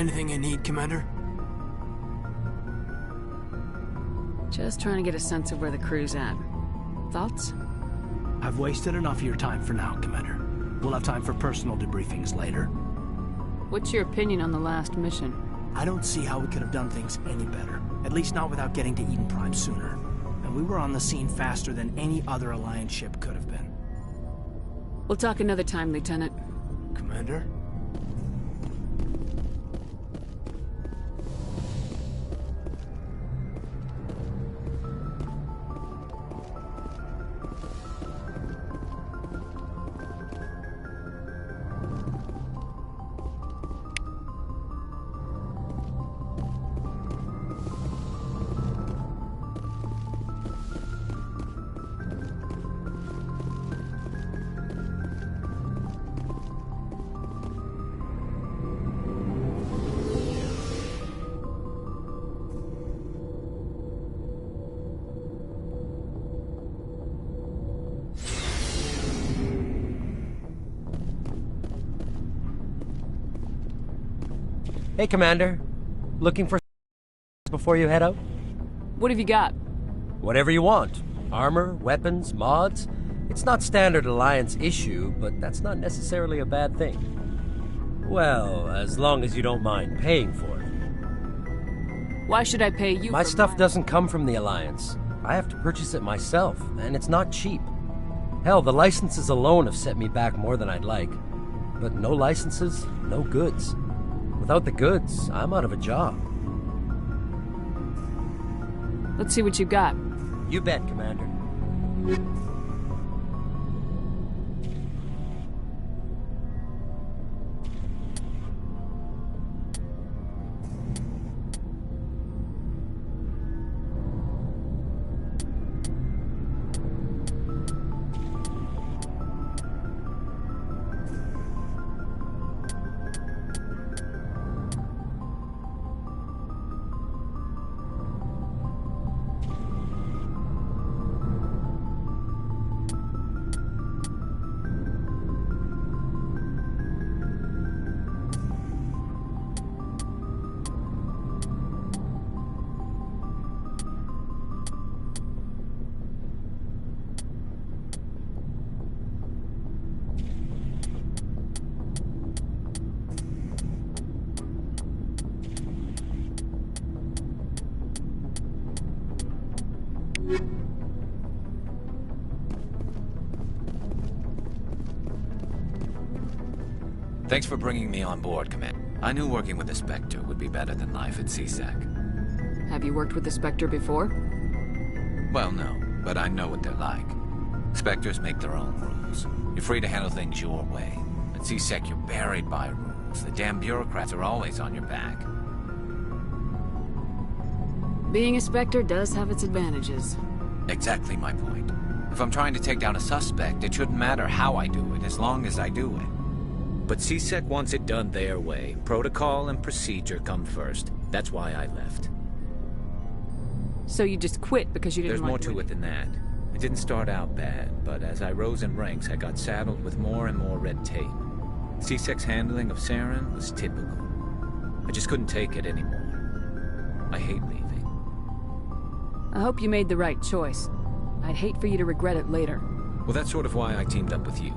Anything you need, Commander? Just trying to get a sense of where the crew's at. Thoughts? I've wasted enough of your time for now, Commander. We'll have time for personal debriefings later. What's your opinion on the last mission? I don't see how we could have done things any better. At least not without getting to Eden Prime sooner. And we were on the scene faster than any other Alliance ship could have been. We'll talk another time, Lieutenant. Commander? Hey, Commander. Looking for before you head out? What have you got? Whatever you want. Armor, weapons, mods. It's not standard Alliance issue, but that's not necessarily a bad thing. Well, as long as you don't mind paying for it. Why should I pay you My for stuff mine? doesn't come from the Alliance. I have to purchase it myself, and it's not cheap. Hell, the licenses alone have set me back more than I'd like. But no licenses, no goods. Without the goods, I'm out of a job. Let's see what you got. You bet, Commander. Thanks for bringing me on board, Commander. I knew working with the Spectre would be better than life at CSEC. Have you worked with the Spectre before? Well, no, but I know what they're like. Spectres make their own rules. You're free to handle things your way. At CSEC, you're buried by rules. The damn bureaucrats are always on your back. Being a Spectre does have its advantages. Exactly my point. If I'm trying to take down a suspect, it shouldn't matter how I do it, as long as I do it. But CSEC wants it done their way. Protocol and procedure come first. That's why I left. So you just quit because you didn't There's like more to doing it than that. It didn't start out bad, but as I rose in ranks, I got saddled with more and more red tape. CSEC's handling of Saren was typical. I just couldn't take it anymore. I hate leaving. I hope you made the right choice. I'd hate for you to regret it later. Well, that's sort of why I teamed up with you.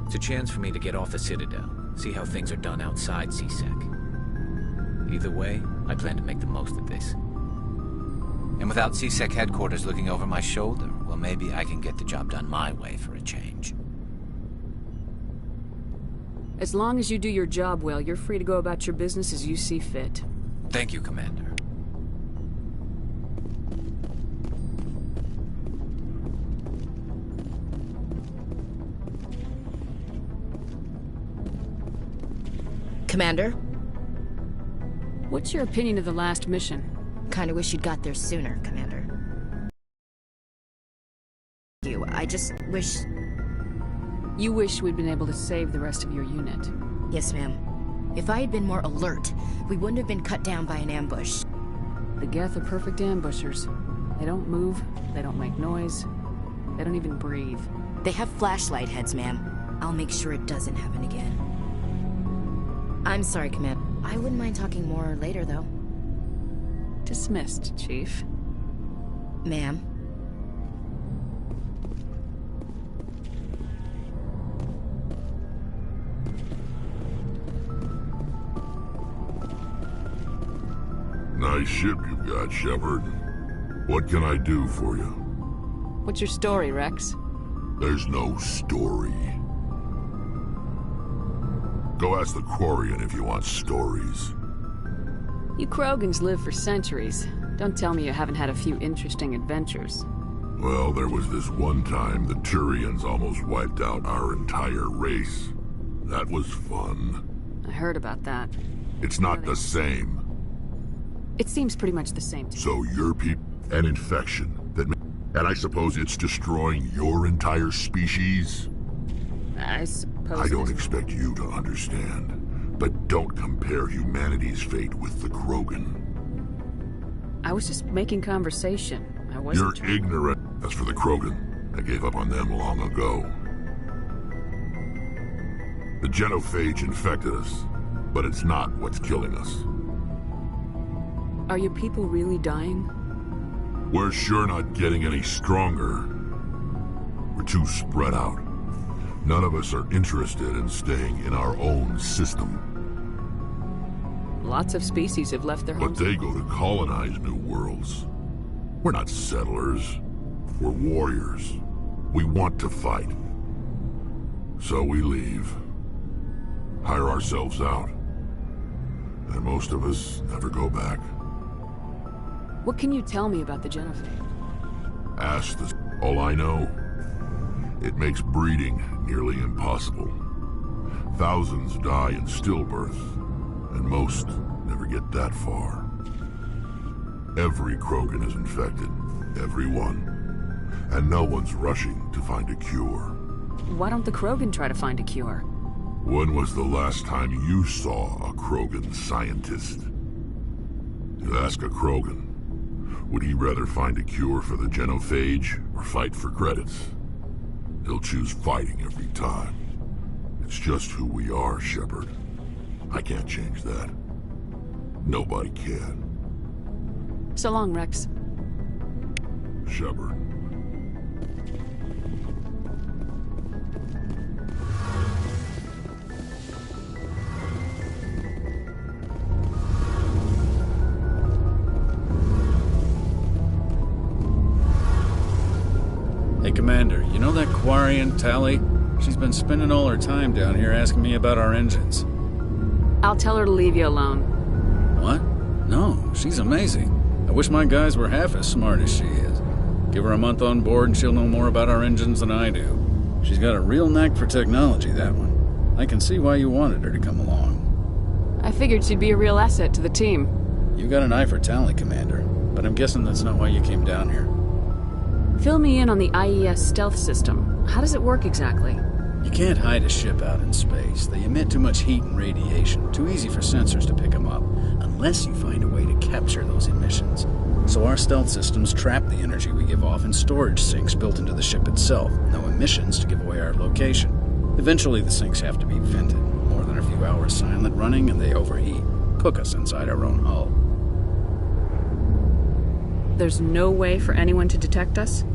It's a chance for me to get off the Citadel, see how things are done outside CSEC. Either way, I plan to make the most of this. And without CSEC headquarters looking over my shoulder, well, maybe I can get the job done my way for a change. As long as you do your job well, you're free to go about your business as you see fit. Thank you, Commander. Commander? What's your opinion of the last mission? Kinda wish you'd got there sooner, Commander. I just wish... You wish we'd been able to save the rest of your unit. Yes, ma'am. If I had been more alert, we wouldn't have been cut down by an ambush. The Geth are perfect ambushers. They don't move, they don't make noise, they don't even breathe. They have flashlight heads, ma'am. I'll make sure it doesn't happen again. I'm sorry, Commander. I wouldn't mind talking more later, though. Dismissed, Chief. Ma'am. Nice ship you've got, Shepard. What can I do for you? What's your story, Rex? There's no story. Go ask the Quarian if you want stories. You Krogans live for centuries. Don't tell me you haven't had a few interesting adventures. Well, there was this one time the Turians almost wiped out our entire race. That was fun. I heard about that. It's not the same. It seems pretty much the same to me. So your people... An infection that... And I suppose it's destroying your entire species? I suppose I it don't is. expect you to understand. But don't compare humanity's fate with the Krogan. I was just making conversation. I wasn't You're ignorant. As for the Krogan, I gave up on them long ago. The genophage infected us, but it's not what's killing us. Are your people really dying? We're sure not getting any stronger. We're too spread out. None of us are interested in staying in our own system. Lots of species have left their But homes. they go to colonize new worlds. We're not settlers. We're warriors. We want to fight. So we leave. Hire ourselves out. And most of us never go back. What can you tell me about the genophage? Ask this. All I know, it makes breeding nearly impossible. Thousands die in stillbirth, and most never get that far. Every Krogan is infected, every one, and no one's rushing to find a cure. Why don't the Krogan try to find a cure? When was the last time you saw a Krogan scientist? You ask a Krogan, would he rather find a cure for the genophage or fight for credits? He'll choose fighting every time. It's just who we are, Shepard. I can't change that. Nobody can. So long, Rex. Shepard. Hey, Commander, you know that Quarian, Tally? She's been spending all her time down here asking me about our engines. I'll tell her to leave you alone. What? No, she's amazing. I wish my guys were half as smart as she is. Give her a month on board and she'll know more about our engines than I do. She's got a real knack for technology, that one. I can see why you wanted her to come along. I figured she'd be a real asset to the team. You got an eye for Tally, Commander, but I'm guessing that's not why you came down here. Fill me in on the IES stealth system. How does it work exactly? You can't hide a ship out in space. They emit too much heat and radiation. Too easy for sensors to pick them up, unless you find a way to capture those emissions. So our stealth systems trap the energy we give off in storage sinks built into the ship itself. No emissions to give away our location. Eventually the sinks have to be vented. More than a few hours silent running and they overheat. Cook us inside our own hull. There's no way for anyone to detect us?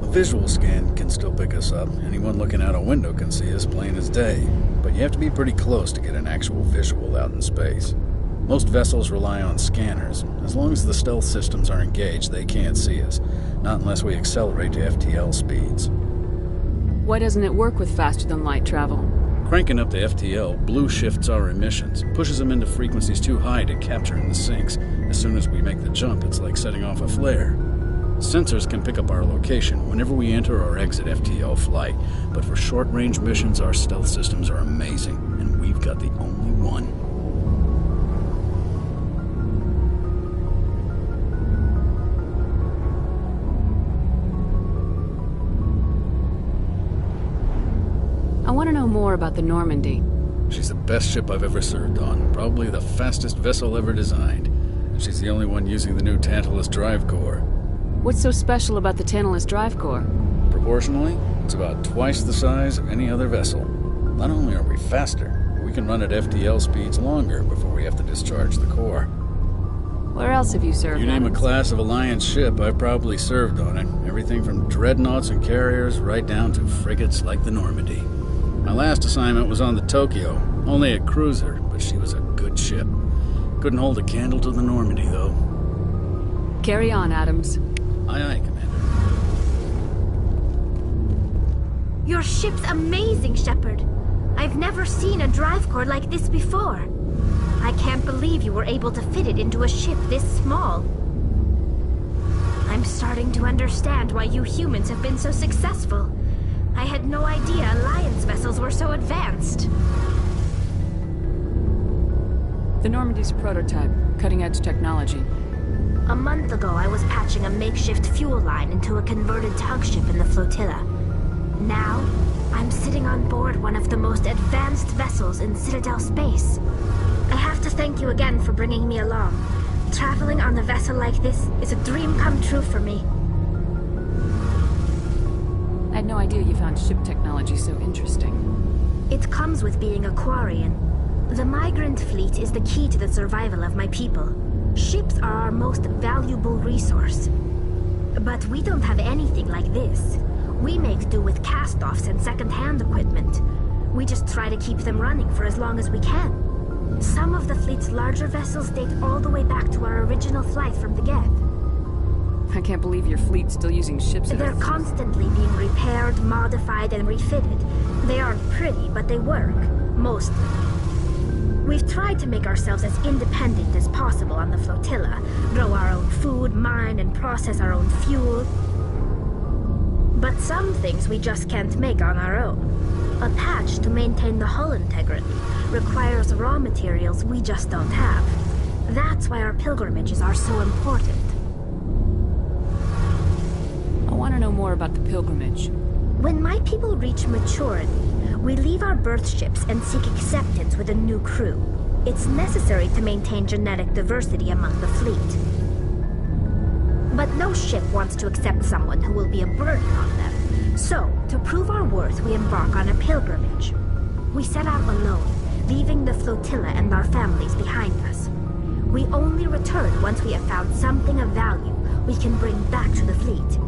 A visual scan can still pick us up. Anyone looking out a window can see us plain as day. But you have to be pretty close to get an actual visual out in space. Most vessels rely on scanners. As long as the stealth systems are engaged, they can't see us. Not unless we accelerate to FTL speeds. Why doesn't it work with faster-than-light travel? Cranking up to FTL blue shifts our emissions, pushes them into frequencies too high to capture in the sinks. As soon as we make the jump, it's like setting off a flare. Sensors can pick up our location whenever we enter or exit FTL flight, but for short-range missions, our stealth systems are amazing, and we've got the only one. I want to know more about the Normandy. She's the best ship I've ever served on, probably the fastest vessel ever designed. And she's the only one using the new Tantalus drive core. What's so special about the Tantalus drive core? Proportionally, it's about twice the size of any other vessel. Not only are we faster, we We can run at FTL speeds longer before we have to discharge the core. Where else have you served? You name a Adams? class of Alliance ship, I've probably served on it. Everything from dreadnoughts and carriers right down to frigates like the Normandy. My last assignment was on the Tokyo, only a cruiser, but she was a good ship. Couldn't hold a candle to the Normandy, though. Carry on, Adams. Aye, aye, Commander. Your ship's amazing, Shepard. I've never seen a drive core like this before. I can't believe you were able to fit it into a ship this small. I'm starting to understand why you humans have been so successful. I had no idea Alliance vessels were so advanced. The Normandy's a prototype, cutting-edge technology. A month ago, I was patching a makeshift fuel line into a converted tug ship in the flotilla. Now, I'm sitting on board one of the most advanced vessels in Citadel space. I have to thank you again for bringing me along. Traveling on a vessel like this is a dream come true for me. I had no idea you found ship technology so interesting. It comes with being a Quarian. The migrant fleet is the key to the survival of my people. Ships are our most valuable resource. But we don't have anything like this. We make do with cast-offs and second-hand equipment. We just try to keep them running for as long as we can. Some of the fleet's larger vessels date all the way back to our original flight from the Geth. I can't believe your fleet's still using ships. They're constantly being repaired, modified, and refitted. They aren't pretty, but they work. Mostly. We've tried to make ourselves as independent as possible on the flotilla. Grow our own food, mine, and process our own fuel. But some things we just can't make on our own. A patch to maintain the hull integrity requires raw materials we just don't have. That's why our pilgrimages are so important. I want to know more about the pilgrimage. When my people reach maturity, we leave our birth ships and seek acceptance with a new crew. It's necessary to maintain genetic diversity among the fleet. But no ship wants to accept someone who will be a burden on them. So, to prove our worth, we embark on a pilgrimage. We set out alone, leaving the flotilla and our families behind us. We only return once we have found something of value we can bring back to the fleet.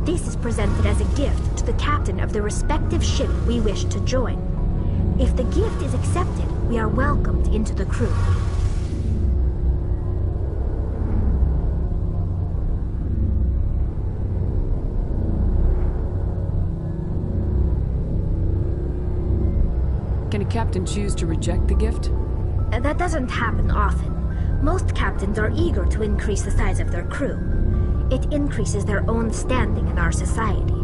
This is presented as a gift to the captain of the respective ship we wish to join. If the gift is accepted, we are welcomed into the crew. Can a captain choose to reject the gift? That doesn't happen often. Most captains are eager to increase the size of their crew. It increases their own standing in our society.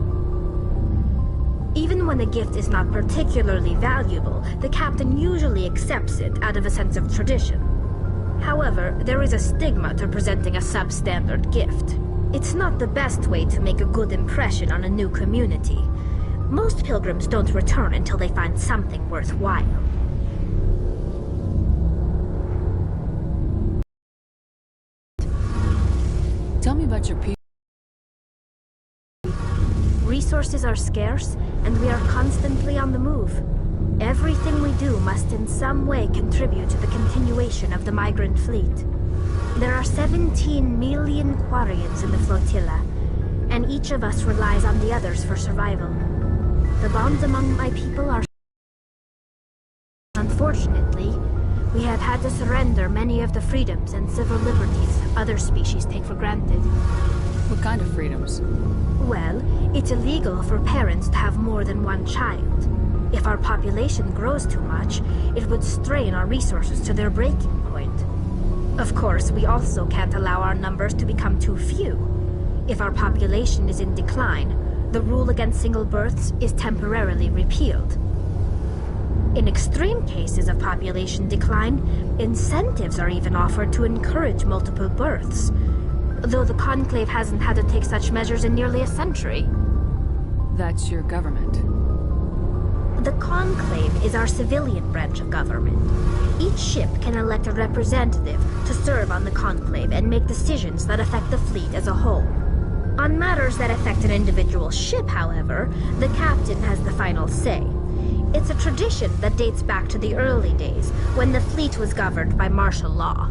Even when the gift is not particularly valuable, the captain usually accepts it out of a sense of tradition. However, there is a stigma to presenting a substandard gift. It's not the best way to make a good impression on a new community. Most pilgrims don't return until they find something worthwhile. Tell me about your people. Resources are scarce, and we are constantly on the move. Everything we do must in some way contribute to the continuation of the migrant fleet. There are 17 million Quarians in the flotilla, and each of us relies on the others for survival. The bonds among my people are... Unfortunately, we have had to surrender many of the freedoms and civil liberties other species take for granted. What kind of freedoms? Well, it's illegal for parents to have more than one child. If our population grows too much, it would strain our resources to their breaking point. Of course, we also can't allow our numbers to become too few. If our population is in decline, the rule against single births is temporarily repealed. In extreme cases of population decline, incentives are even offered to encourage multiple births, though the Conclave hasn't had to take such measures in nearly a century. That's your government. The Conclave is our civilian branch of government. Each ship can elect a representative to serve on the Conclave and make decisions that affect the fleet as a whole. On matters that affect an individual ship, however, the captain has the final say. It's a tradition that dates back to the early days, when the fleet was governed by martial law.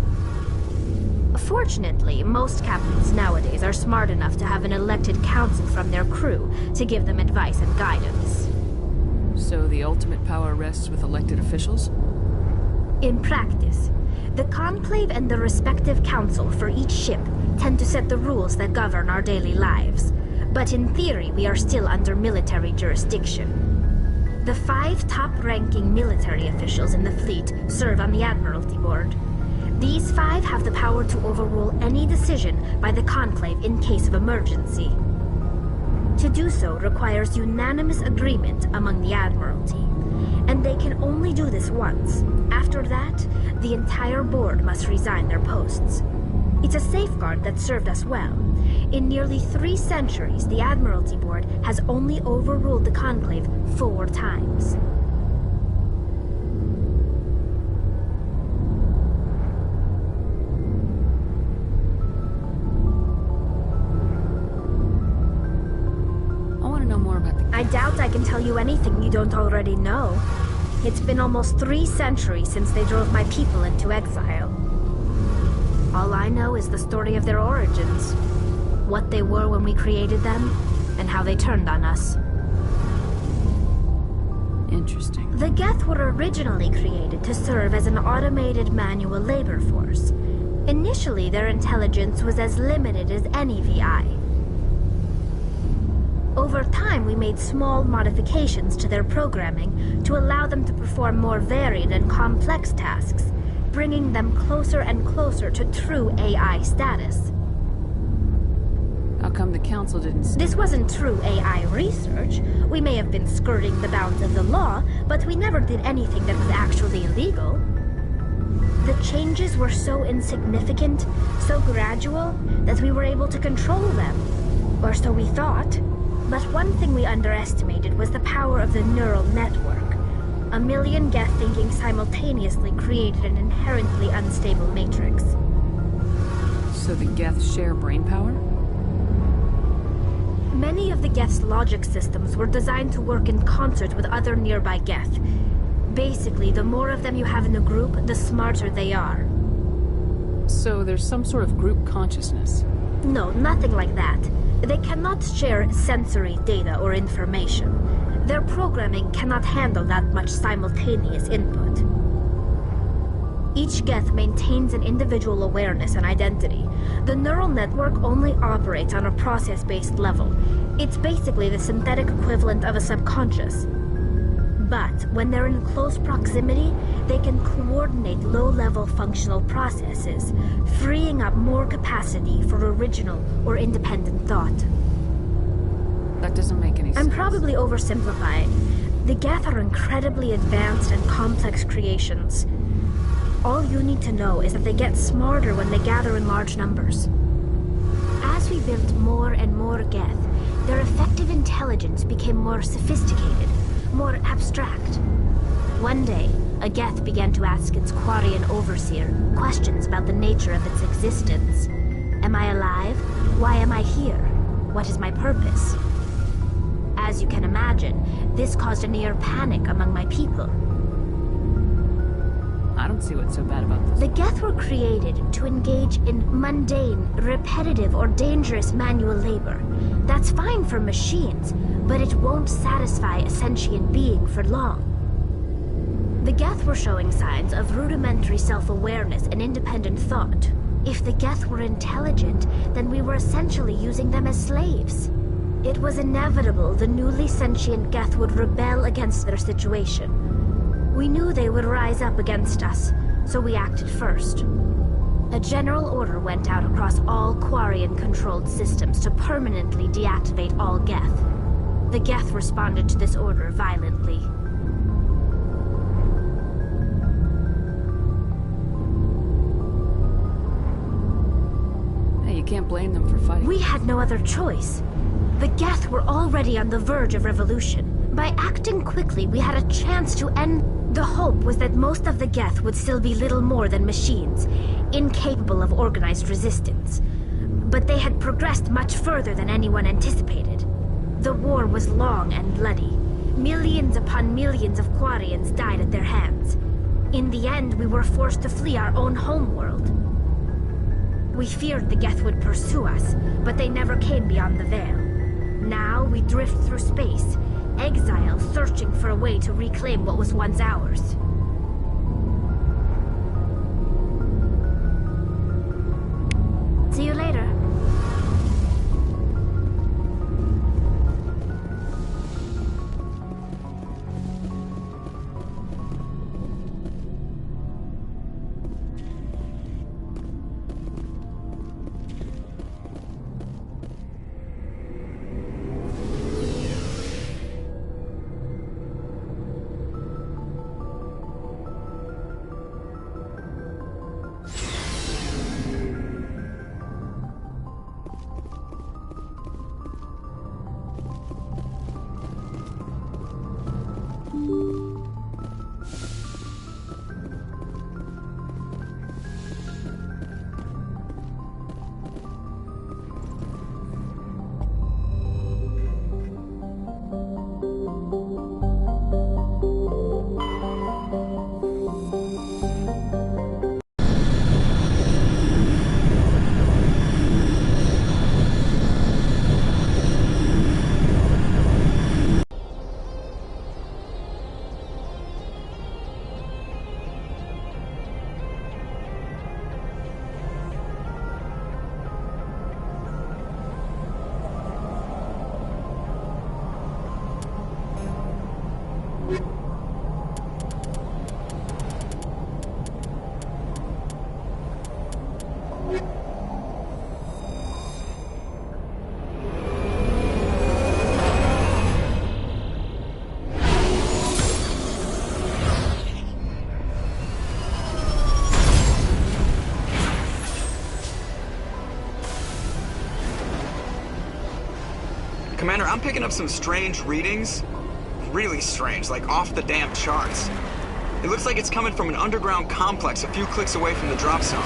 Fortunately, most captains nowadays are smart enough to have an elected council from their crew to give them advice and guidance. So the ultimate power rests with elected officials? In practice, the Conclave and the respective council for each ship tend to set the rules that govern our daily lives. But in theory, we are still under military jurisdiction. The 5 top-ranking military officials in the fleet serve on the Admiralty Board. These 5 have the power to overrule any decision by the Conclave in case of emergency. To do so requires unanimous agreement among the Admiralty, and they can only do this once. After that, the entire board must resign their posts. It's a safeguard that served us well. In nearly 3 centuries, the Admiralty Board has only overruled the Conclave 4 times. I doubt I can tell you anything you don't already know. It's been almost 3 centuries since they drove my people into exile. All I know is the story of their origins, what they were when we created them, and how they turned on us. Interesting. The Geth were originally created to serve as an automated manual labor force. Initially, their intelligence was as limited as any VI. Over time, we made small modifications to their programming to allow them to perform more varied and complex tasks, bringing them closer and closer to true AI status. How come the Council didn't... This wasn't true AI research. We may have been skirting the bounds of the law, but we never did anything that was actually illegal. The changes were so insignificant, so gradual, that we were able to control them. Or so we thought. But one thing we underestimated was the power of the neural network. A million Geth thinking simultaneously created an inherently unstable matrix. So the Geth share brain power? Many of the Geth's logic systems were designed to work in concert with other nearby Geth. Basically, the more of them you have in a group, the smarter they are. So there's some sort of group consciousness? No, nothing like that. They cannot share sensory data or information. Their programming cannot handle that much simultaneous input. Each Geth maintains an individual awareness and identity. The neural network only operates on a process-based level. It's basically the synthetic equivalent of a subconscious. But when they're in close proximity, they can coordinate low-level functional processes, freeing up more capacity for original or independent thought. That doesn't make any sense. I'm probably oversimplifying. The Geth are incredibly advanced and complex creations. All you need to know is that they get smarter when they gather in large numbers. As we built more and more Geth, their effective intelligence became more sophisticated, more abstract. One day, a Geth began to ask its Quarian overseer questions about the nature of its existence. Am I alive? Why am I here? What is my purpose? As you can imagine, this caused a near panic among my people. I don't see what's so bad about this. The Geth were created to engage in mundane, repetitive, or dangerous manual labor. That's fine for machines, but it won't satisfy a sentient being for long. The Geth were showing signs of rudimentary self-awareness and independent thought. If the Geth were intelligent, then we were essentially using them as slaves. It was inevitable the newly sentient Geth would rebel against their situation. We knew they would rise up against us, so we acted first. A general order went out across all Quarian-controlled systems to permanently deactivate all Geth. The Geth responded to this order violently. Hey, you can't blame them for fighting. We had no other choice. The Geth were already on the verge of revolution. By acting quickly, we had a chance to end... The hope was that most of the Geth would still be little more than machines, incapable of organized resistance. But they had progressed much further than anyone anticipated. The war was long and bloody. Millions upon millions of Quarians died at their hands. In the end, we were forced to flee our own homeworld. We feared the Geth would pursue us, but they never came beyond the Veil. Now we drift through space, exile searching for a way to reclaim what was once ours. See you later. Commander, I'm picking up some strange readings. Really strange, like off the damn charts. It looks like it's coming from an underground complex a few clicks away from the drop zone.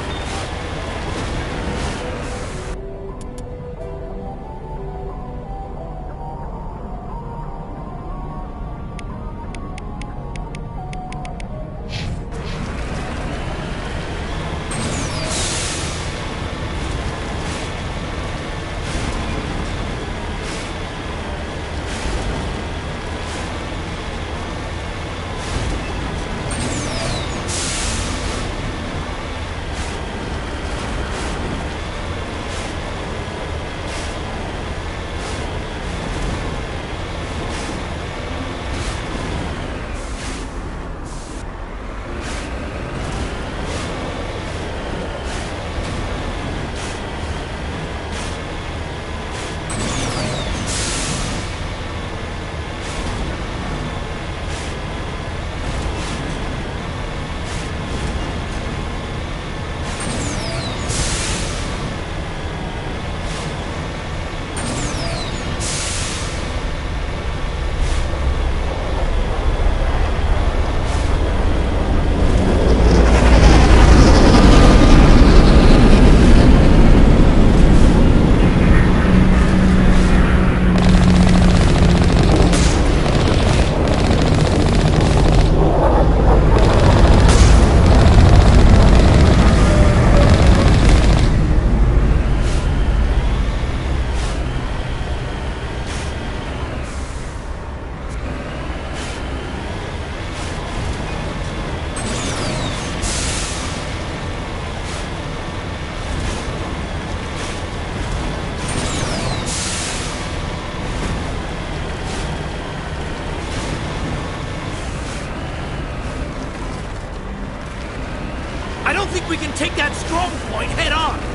I don't think we can take that strong point head on!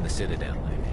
the Citadel, I mean.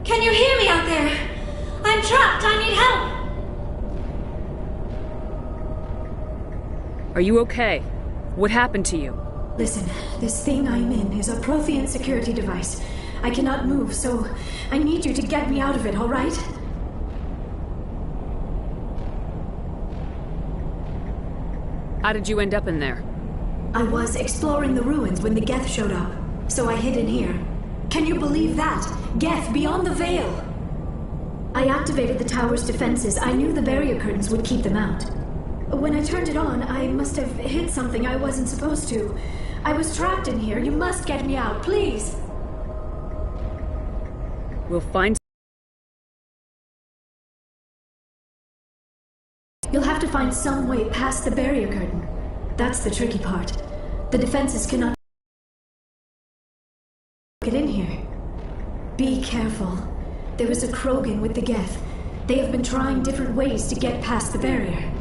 Can you hear me out there? I'm trapped. I need help. Are you okay? What happened to you? Listen, this thing I'm in is a Prothean security device. I cannot move, so I need you to get me out of it, all right? How did you end up in there? I was exploring the ruins when the Geth showed up, so I hid in here. Can you believe that? Geth beyond the veil! I activated the tower's defenses. I knew the barrier curtains would keep them out. When I turned it on, I must have hit something I wasn't supposed to. I was trapped in here. You must get me out, please! We'll find... You'll have to find some way past the barrier curtain. That's the tricky part. The defenses cannot get in here. Be careful. There is a Krogan with the Geth. They have been trying different ways to get past the barrier.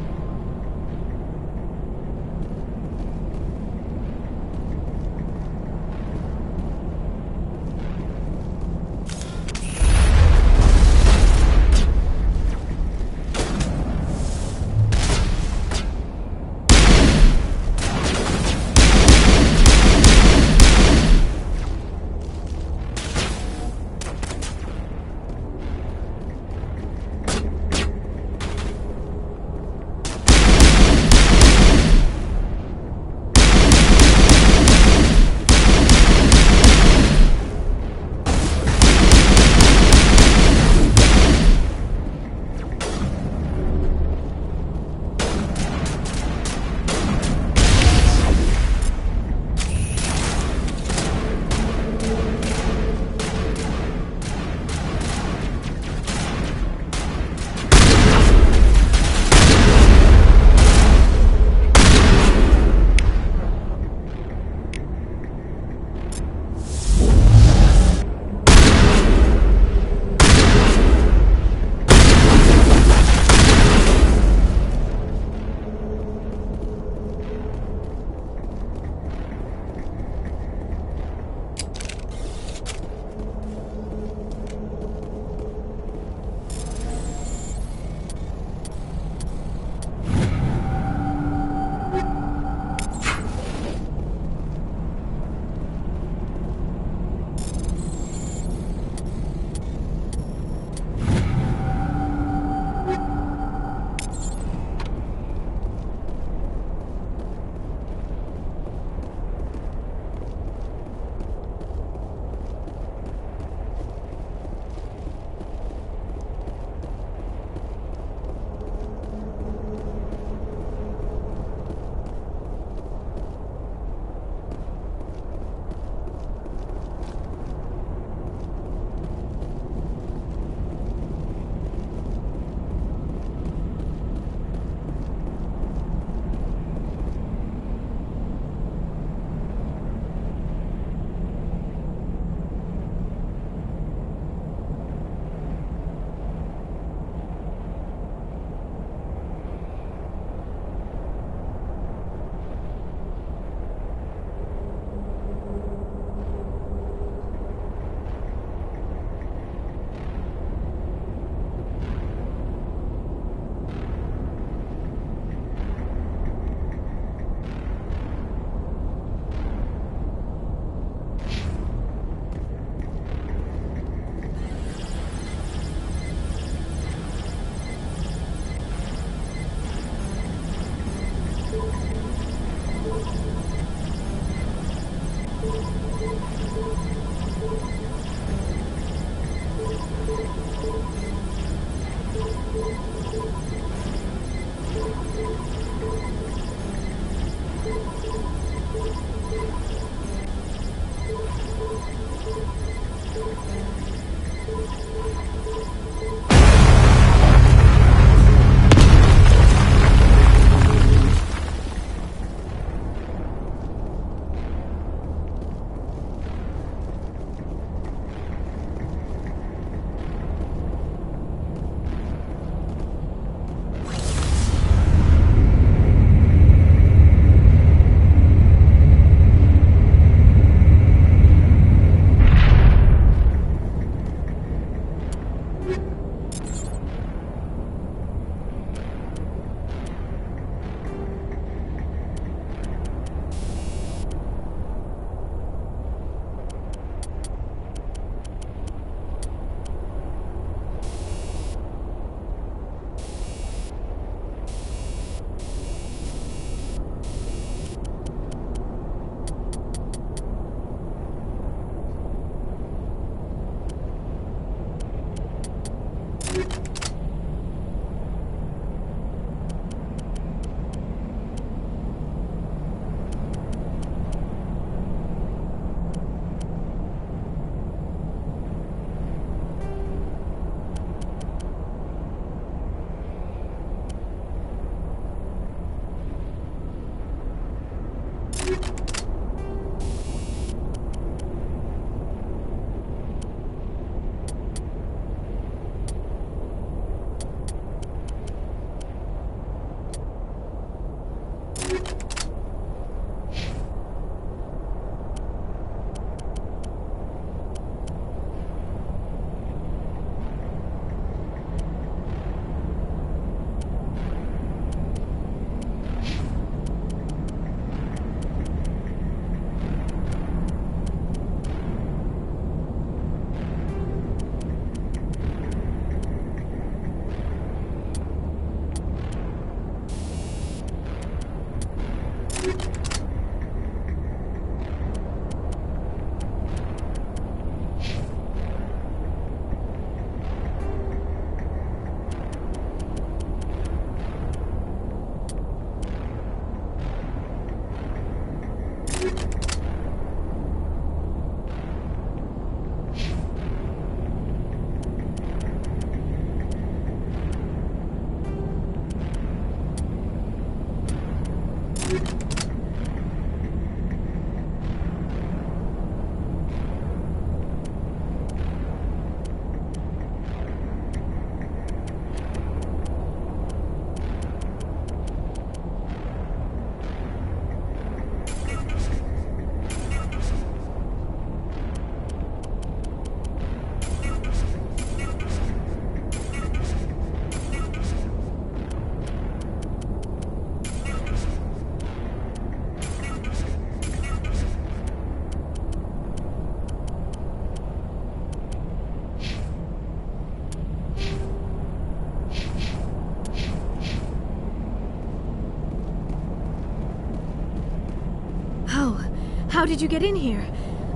How did you get in here?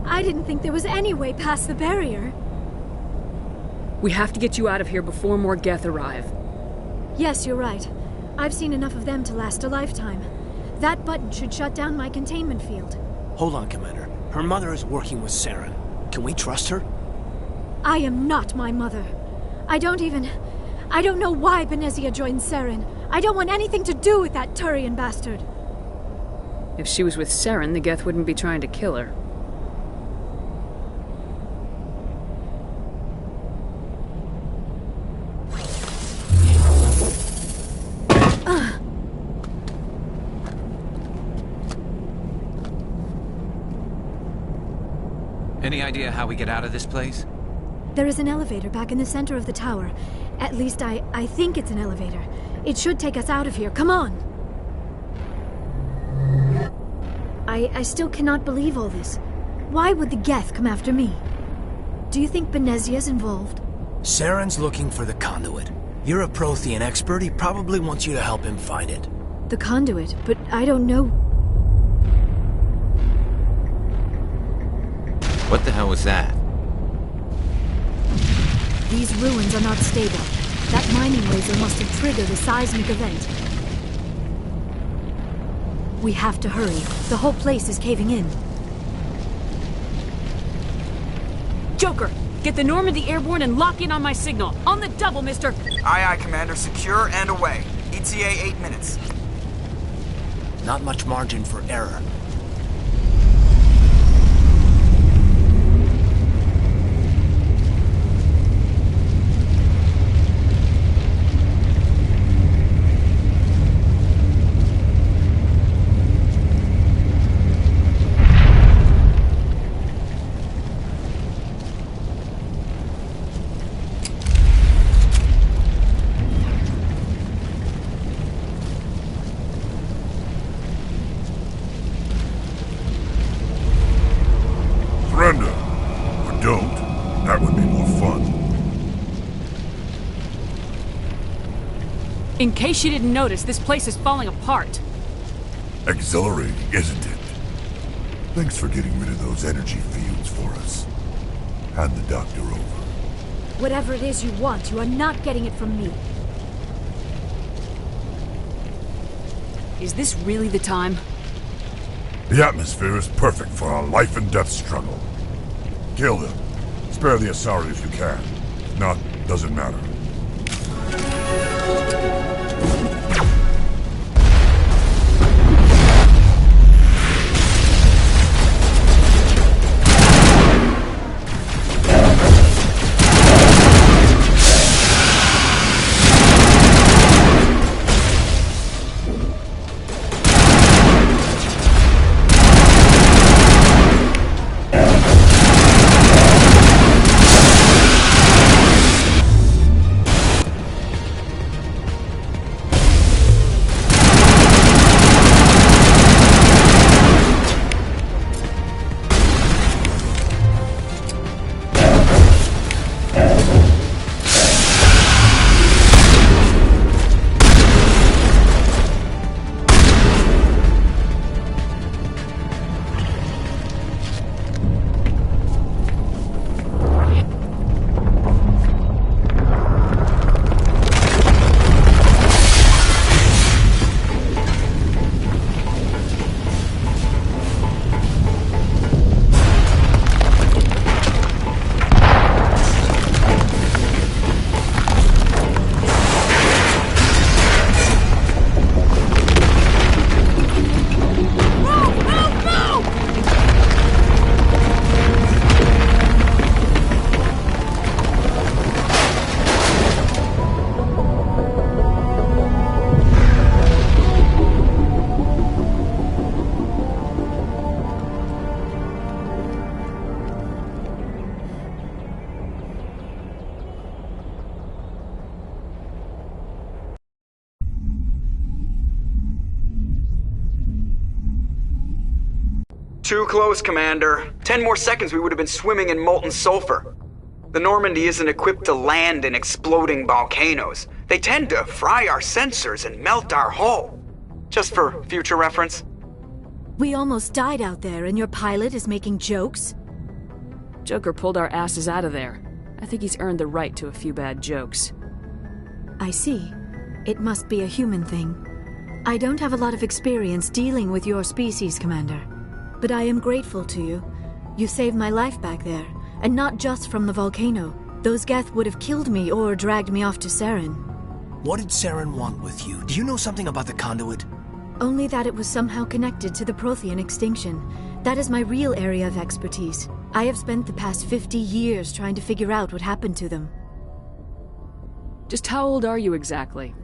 I didn't think there was any way past the barrier. We have to get you out of here before more Geth arrive. Yes, you're right. I've seen enough of them to last a lifetime. That button should shut down my containment field. Hold on, Commander. Her mother is working with Saren. Can we trust her? I am not my mother. I don't know why Benezia joined Saren. I don't want anything to do with that Turian bastard. If she was with Saren, the Geth wouldn't be trying to kill her. Any idea how we get out of this place? There is an elevator back in the center of the tower. At least I think it's an elevator. It should take us out of here. Come on! I still cannot believe all this. Why would the Geth come after me? Do you think Benezia's involved? Saren's looking for the conduit. You're a Prothean expert. He probably wants you to help him find it. The conduit, but I don't know. What the hell was that? These ruins are not stable. That mining laser must have triggered a seismic event. We have to hurry. The whole place is caving in. Joker, get the Normandy airborne and lock in on my signal. On the double, mister! Aye, aye, Commander. Secure and away. ETA 8 minutes. Not much margin for error. Surrender. Or don't. That would be more fun. In case you didn't notice, this place is falling apart. Exhilarating, isn't it? Thanks for getting rid of those energy fields for us. Hand the doctor over. Whatever it is you want, you are not getting it from me. Is this really the time? The atmosphere is perfect for a life and death struggle. Kill them. Spare the Asari if you can. If not, doesn't matter. Too close, Commander. 10 more seconds we would have been swimming in molten sulfur. The Normandy isn't equipped to land in exploding volcanoes. They tend to fry our sensors and melt our hull. Just for future reference. We almost died out there, and your pilot is making jokes? Joker pulled our asses out of there. I think he's earned the right to a few bad jokes. I see. It must be a human thing. I don't have a lot of experience dealing with your species, Commander. But I am grateful to you. You saved my life back there, and not just from the volcano. Those Geth would have killed me or dragged me off to Saren. What did Saren want with you? Do you know something about the conduit? Only that it was somehow connected to the Prothean extinction. That is my real area of expertise. I have spent the past 50 years trying to figure out what happened to them. Just how old are you exactly?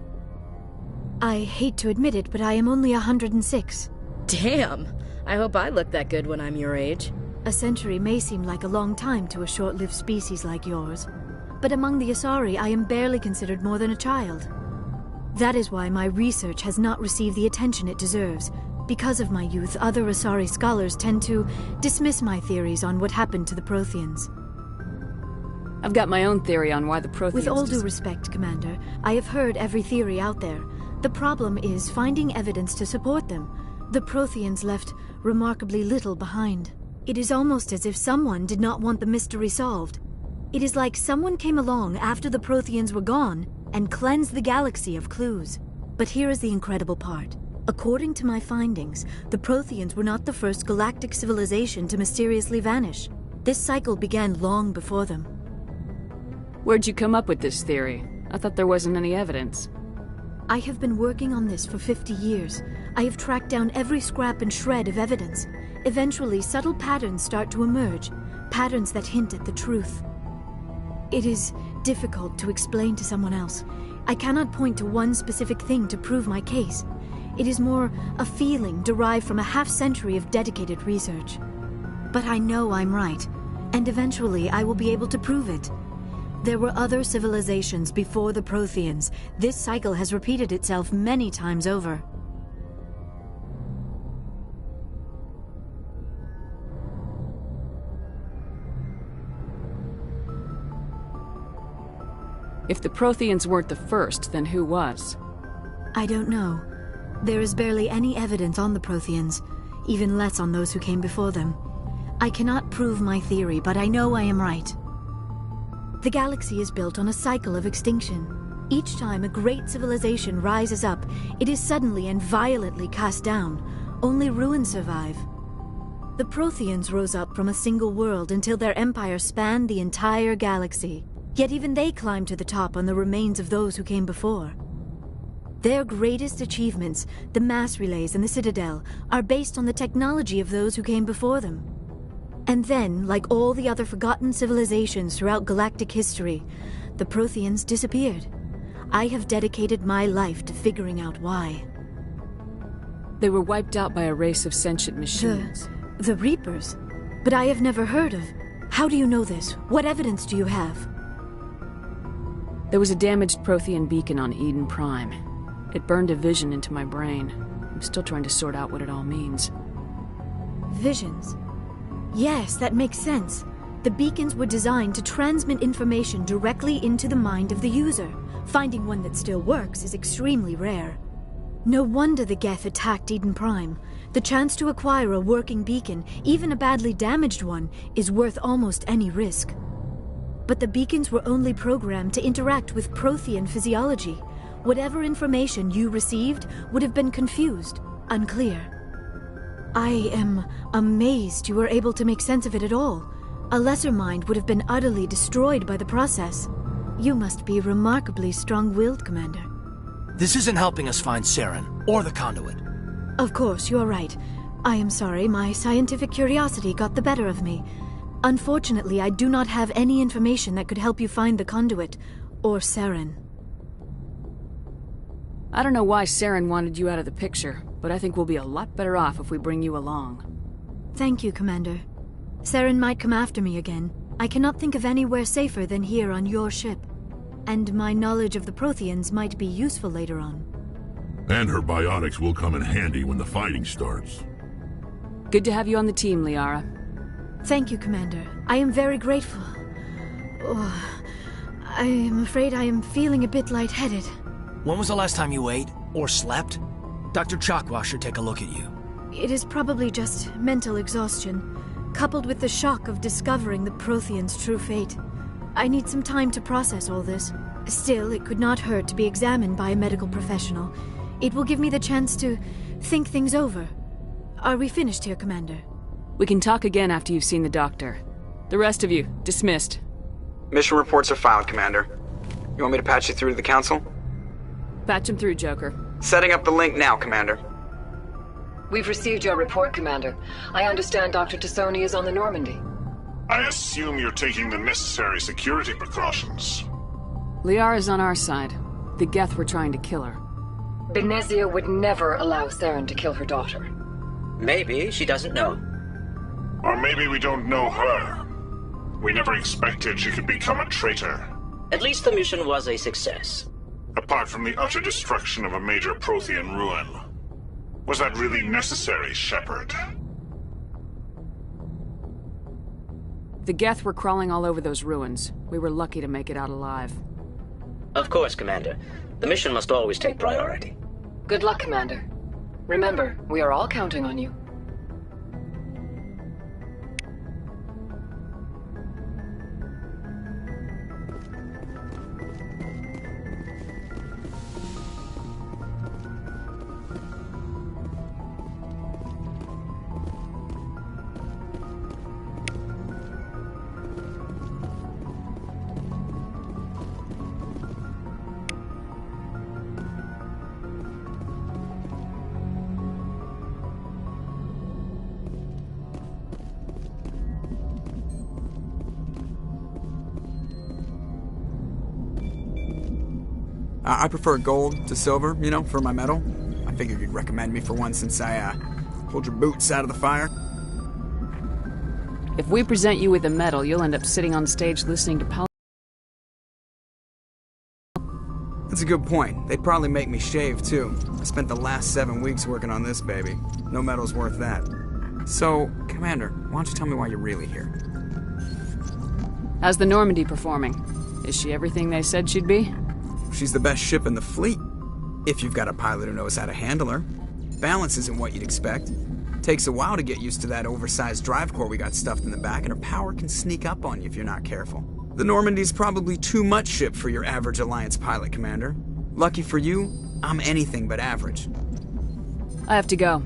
I hate to admit it, but I am only 106. Damn! I hope I look that good when I'm your age. A century may seem like a long time to a short-lived species like yours, but among the Asari I am barely considered more than a child. That is why my research has not received the attention it deserves. Because of my youth, other Asari scholars tend to dismiss my theories on what happened to the Protheans. I've got my own theory on why the Protheans... With all due respect, Commander, I have heard every theory out there. The problem is finding evidence to support them. The Protheans left remarkably little behind. It is almost as if someone did not want the mystery solved. It is like someone came along after the Protheans were gone and cleansed the galaxy of clues. But here is the incredible part. According to my findings, the Protheans were not the first galactic civilization to mysteriously vanish. This cycle began long before them. Where'd you come up with this theory? I thought there wasn't any evidence. I have been working on this for 50 years. I have tracked down every scrap and shred of evidence. Eventually, subtle patterns start to emerge, patterns that hint at the truth. It is difficult to explain to someone else. I cannot point to one specific thing to prove my case. It is more a feeling derived from a half-century of dedicated research. But I know I'm right, and eventually I will be able to prove it. There were other civilizations before the Protheans. This cycle has repeated itself many times over. If the Protheans weren't the first, then who was? I don't know. There is barely any evidence on the Protheans, even less on those who came before them. I cannot prove my theory, but I know I am right. The galaxy is built on a cycle of extinction. Each time a great civilization rises up, it is suddenly and violently cast down. Only ruins survive. The Protheans rose up from a single world until their empire spanned the entire galaxy. Yet even they climbed to the top on the remains of those who came before. Their greatest achievements, the mass relays and the Citadel, are based on the technology of those who came before them. And then, like all the other forgotten civilizations throughout galactic history, the Protheans disappeared. I have dedicated my life to figuring out why. They were wiped out by a race of sentient machines. The Reapers? But I have never heard of. How do you know this? What evidence do you have? There was a damaged Prothean beacon on Eden Prime. It burned a vision into my brain. I'm still trying to sort out what it all means. Visions? Yes, that makes sense. The beacons were designed to transmit information directly into the mind of the user. Finding one that still works is extremely rare. No wonder the Geth attacked Eden Prime. The chance to acquire a working beacon, even a badly damaged one, is worth almost any risk. But the beacons were only programmed to interact with Prothean physiology. Whatever information you received would have been confused, unclear. I am amazed you were able to make sense of it at all. A lesser mind would have been utterly destroyed by the process. You must be remarkably strong-willed, Commander. This isn't helping us find Saren, or the conduit. Of course, you are right. I am sorry, my scientific curiosity got the better of me. Unfortunately, I do not have any information that could help you find the conduit, or Saren. I don't know why Saren wanted you out of the picture, but I think we'll be a lot better off if we bring you along. Thank you, Commander. Saren might come after me again. I cannot think of anywhere safer than here on your ship. And my knowledge of the Protheans might be useful later on. And her biotics will come in handy when the fighting starts. Good to have you on the team, Liara. Thank you, Commander. I am very grateful. Oh, I am afraid I am feeling a bit lightheaded. When was the last time you ate? Or slept? Dr. Chakwa should take a look at you. It is probably just mental exhaustion, coupled with the shock of discovering the Prothean's true fate. I need some time to process all this. Still, it could not hurt to be examined by a medical professional. It will give me the chance to think things over. Are we finished here, Commander? We can talk again after you've seen the doctor. The rest of you, dismissed. Mission reports are filed, Commander. You want me to patch you through to the Council? Patch him through, Joker. Setting up the link now, Commander. We've received your report, Commander. I understand Dr. Tassoni is on the Normandy. I assume you're taking the necessary security precautions. Liara's on our side. The Geth were trying to kill her. Benezia would never allow Saren to kill her daughter. Maybe she doesn't know. Or maybe we don't know her. We never expected she could become a traitor. At least the mission was a success. Apart from the utter destruction of a major Prothean ruin. Was that really necessary, Shepard? The Geth were crawling all over those ruins. We were lucky to make it out alive. Of course, Commander. The mission must always take priority. Good luck, Commander. Remember, we are all counting on you. I prefer gold to silver, you know, for my medal. I figured you'd recommend me for one since I, pulled your boots out of the fire. If we present you with a medal, you'll end up sitting on stage listening to That's a good point. They'd probably make me shave, too. I spent the last 7 weeks working on this baby. No medal's worth that. So, Commander, why don't you tell me why you're really here? How's the Normandy performing? Is she everything they said she'd be? She's the best ship in the fleet, if you've got a pilot who knows how to handle her. Balance isn't what you'd expect. Takes a while to get used to that oversized drive core we got stuffed in the back, and her power can sneak up on you if you're not careful. The Normandy's probably too much ship for your average Alliance pilot, Commander. Lucky for you, I'm anything but average. I have to go.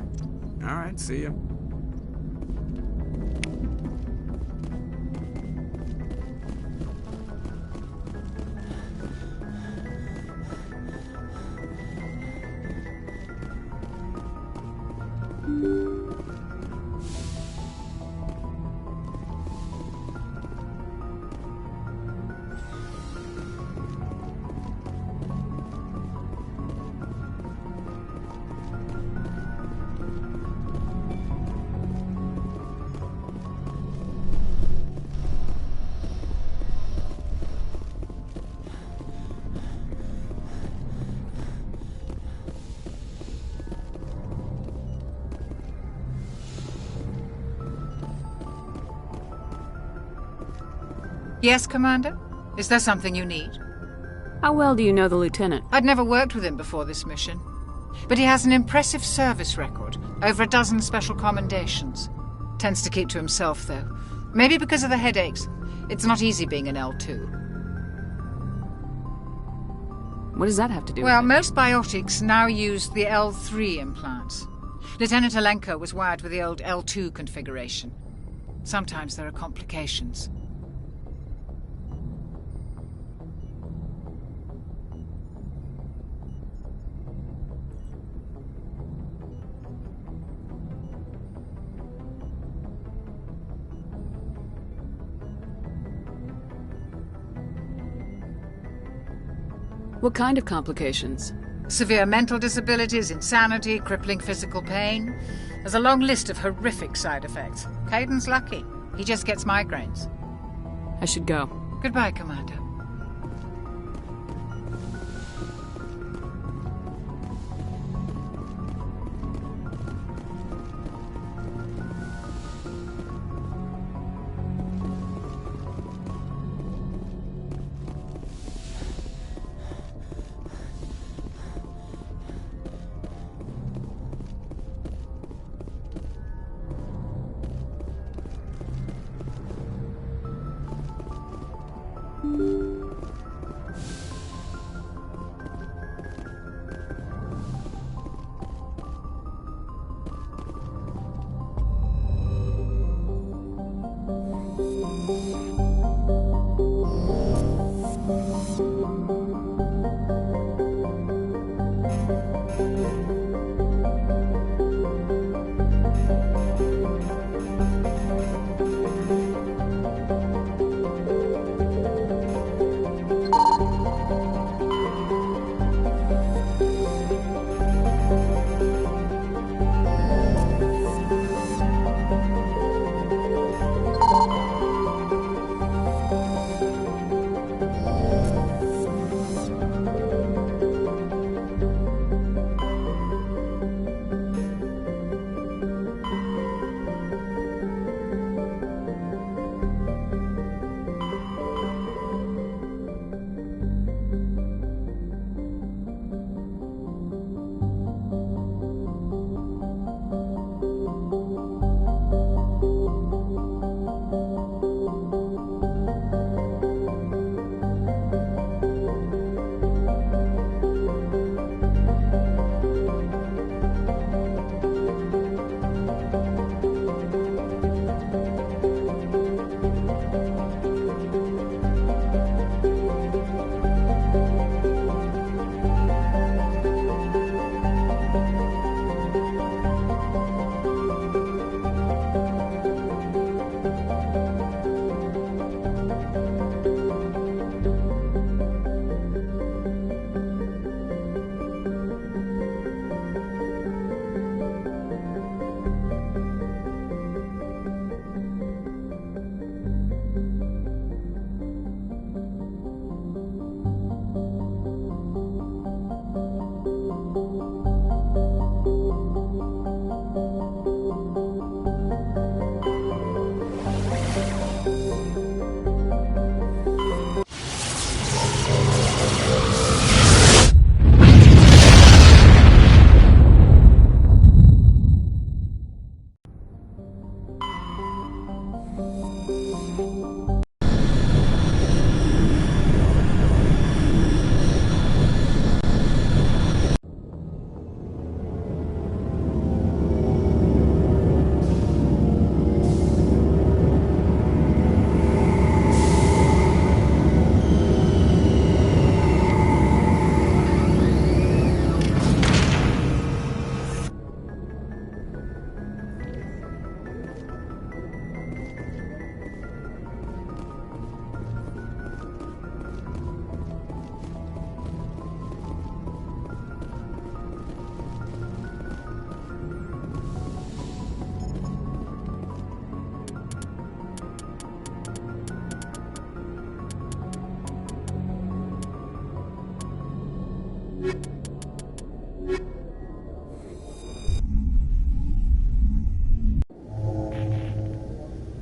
Alright, see ya. Yes, Commander? Is there something you need? How well do you know the Lieutenant? I'd never worked with him before this mission. But he has an impressive service record, over a dozen special commendations. Tends to keep to himself, though. Maybe because of the headaches. It's not easy being an L2. What does that have to do Well, with it? most biotics now use the L3 implants. Lieutenant Alenko was wired with the old L2 configuration. Sometimes there are complications. What kind of complications? Severe mental disabilities, insanity, crippling physical pain. There's a long list of horrific side effects. Caden's lucky. He just gets migraines. I should go. Goodbye, Commander.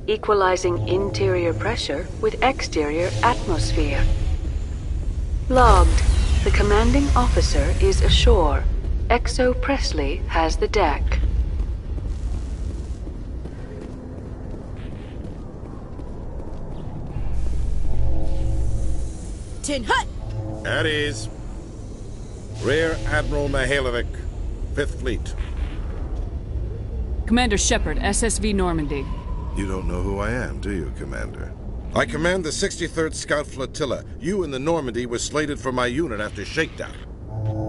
Equalizing interior pressure with exterior atmosphere. Logged. The commanding officer is ashore. Exo Presley has the deck. Tin Hut! At ease. Rear Admiral Mihailovic, 5th Fleet. Commander Shepard, SSV Normandy. You don't know who I am, do you, Commander? I command the 63rd Scout Flotilla. You and the Normandy were slated for my unit after shakedown.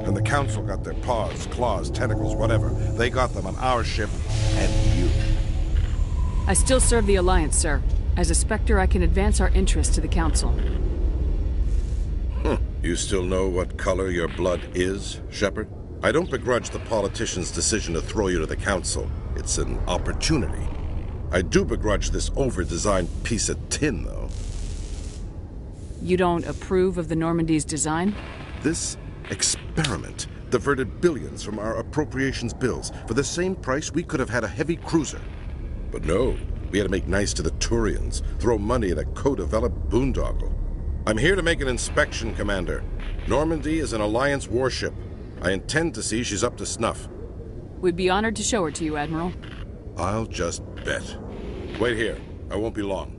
And the Council got their paws, claws, tentacles, whatever. They got them on our ship and you. I still serve the Alliance, sir. As a Spectre, I can advance our interests to the Council. You still know what color your blood is, Shepard? I don't begrudge the politician's decision to throw you to the Council. It's an opportunity. I do begrudge this over-designed piece of tin, though. You don't approve of the Normandy's design? This experiment diverted billions from our appropriations bills. For the same price, we could have had a heavy cruiser. But no, we had to make nice to the Turians, throw money at a co-developed boondoggle. I'm here to make an inspection, Commander. Normandy is an Alliance warship. I intend to see she's up to snuff. We'd be honored to show her to you, Admiral. I'll just bet. Wait here. I won't be long.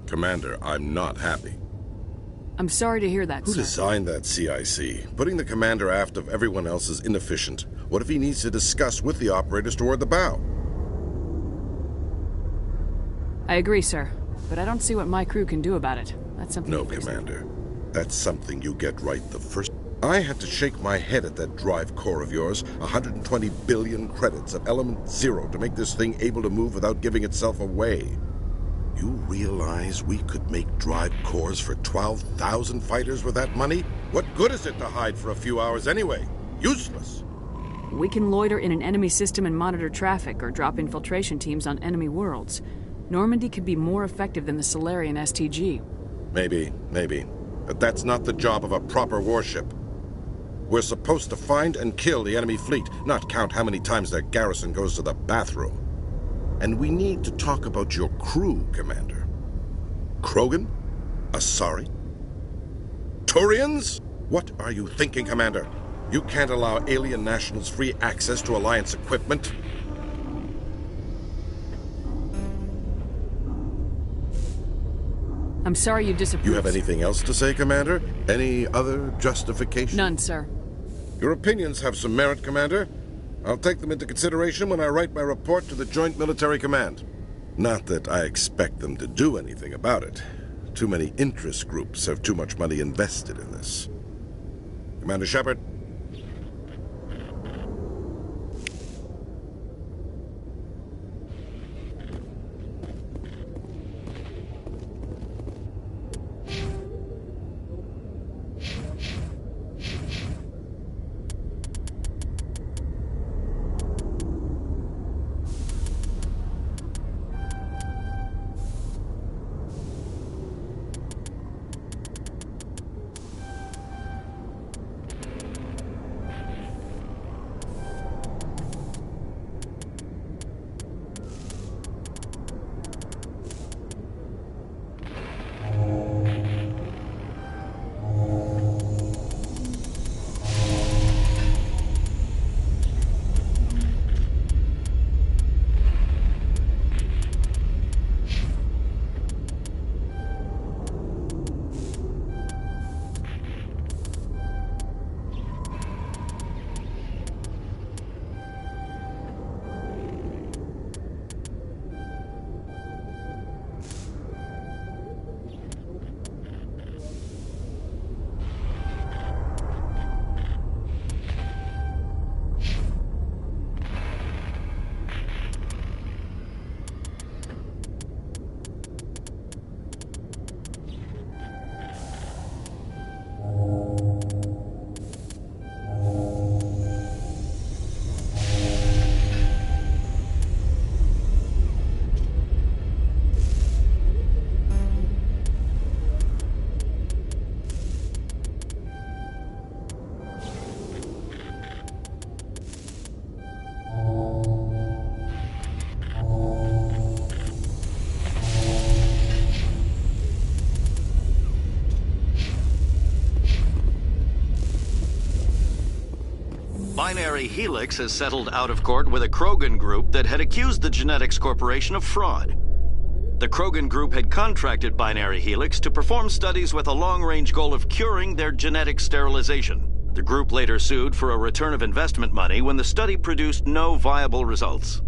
Commander, I'm not happy. I'm sorry to hear that, Who sir. designed that CIC? Putting the commander aft of everyone else is inefficient. What if he needs to discuss with the operators toward the bow? I agree, sir. But I don't see what my crew can do about it. That's something... No, Commander. That's something you get right the first... I had to shake my head at that drive core of yours. 120 billion credits of element 0 to make this thing able to move without giving itself away. You realize we could make drive cores for 12,000 fighters with that money? What good is it to hide for a few hours anyway? Useless. We can loiter in an enemy system and monitor traffic, or drop infiltration teams on enemy worlds. Normandy could be more effective than the Solarian STG. Maybe. But that's not the job of a proper warship. We're supposed to find and kill the enemy fleet, not count how many times their garrison goes to the bathroom. And we need to talk about your crew, Commander. Krogan? Asari? Turians? What are you thinking, Commander? You can't allow alien nationals free access to Alliance equipment. I'm sorry you disapprove. You have anything else to say, Commander? Any other justification? None, sir. Your opinions have some merit, Commander. I'll take them into consideration when I write my report to the Joint Military Command. Not that I expect them to do anything about it. Too many interest groups have too much money invested in this. Commander Shepard? Binary Helix has settled out of court with a Krogan group that had accused the Genetics Corporation of fraud. The Krogan group had contracted Binary Helix to perform studies with a long-range goal of curing their genetic sterilization. The group later sued for a return of investment money when the study produced no viable results.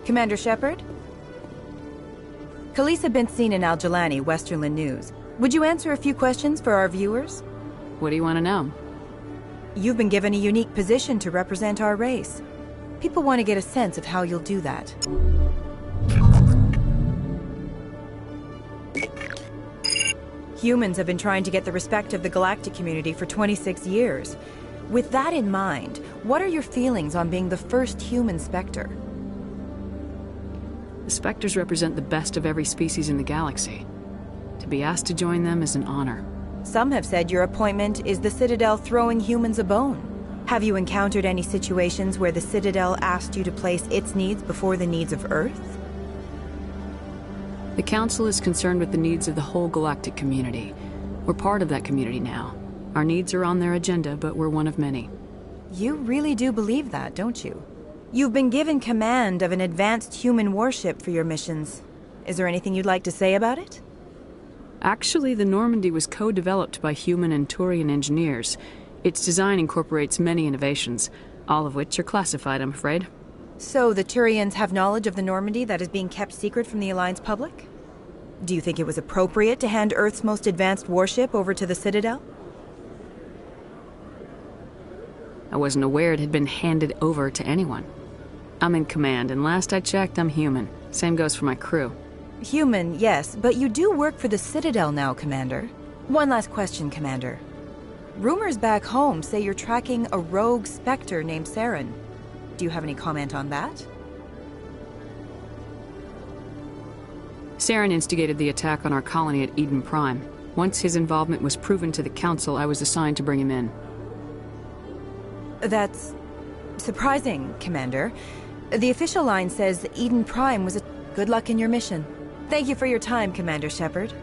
Commander Shepard? Khaleesa been seen in Al-Jalani, Westerland News. Would you answer a few questions for our viewers? What do you want to know? You've been given a unique position to represent our race. People want to get a sense of how you'll do that. Humans have been trying to get the respect of the galactic community for 26 years. With that in mind, what are your feelings on being the first human Spectre? The Spectres represent the best of every species in the galaxy. To be asked to join them is an honor. Some have said your appointment is the Citadel throwing humans a bone. Have you encountered any situations where the Citadel asked you to place its needs before the needs of Earth? The Council is concerned with the needs of the whole galactic community. We're part of that community now. Our needs are on their agenda, but we're one of many. You really do believe that, don't you? You've been given command of an advanced human warship for your missions. Is there anything you'd like to say about it? Actually, the Normandy was co-developed by human and Turian engineers. Its design incorporates many innovations, all of which are classified, I'm afraid. So the Turians have knowledge of the Normandy that is being kept secret from the Alliance public? Do you think it was appropriate to hand Earth's most advanced warship over to the Citadel? I wasn't aware it had been handed over to anyone. I'm in command, and last I checked, I'm human. Same goes for my crew. Human, yes, but you do work for the Citadel now, Commander. One last question, Commander. Rumors back home say you're tracking a rogue Spectre named Saren. Do you have any comment on that? Saren instigated the attack on our colony at Eden Prime. Once his involvement was proven to the Council, I was assigned to bring him in. That's surprising, Commander. The official line says Eden Prime was a... Good luck in your mission. Thank you for your time, Commander Shepard.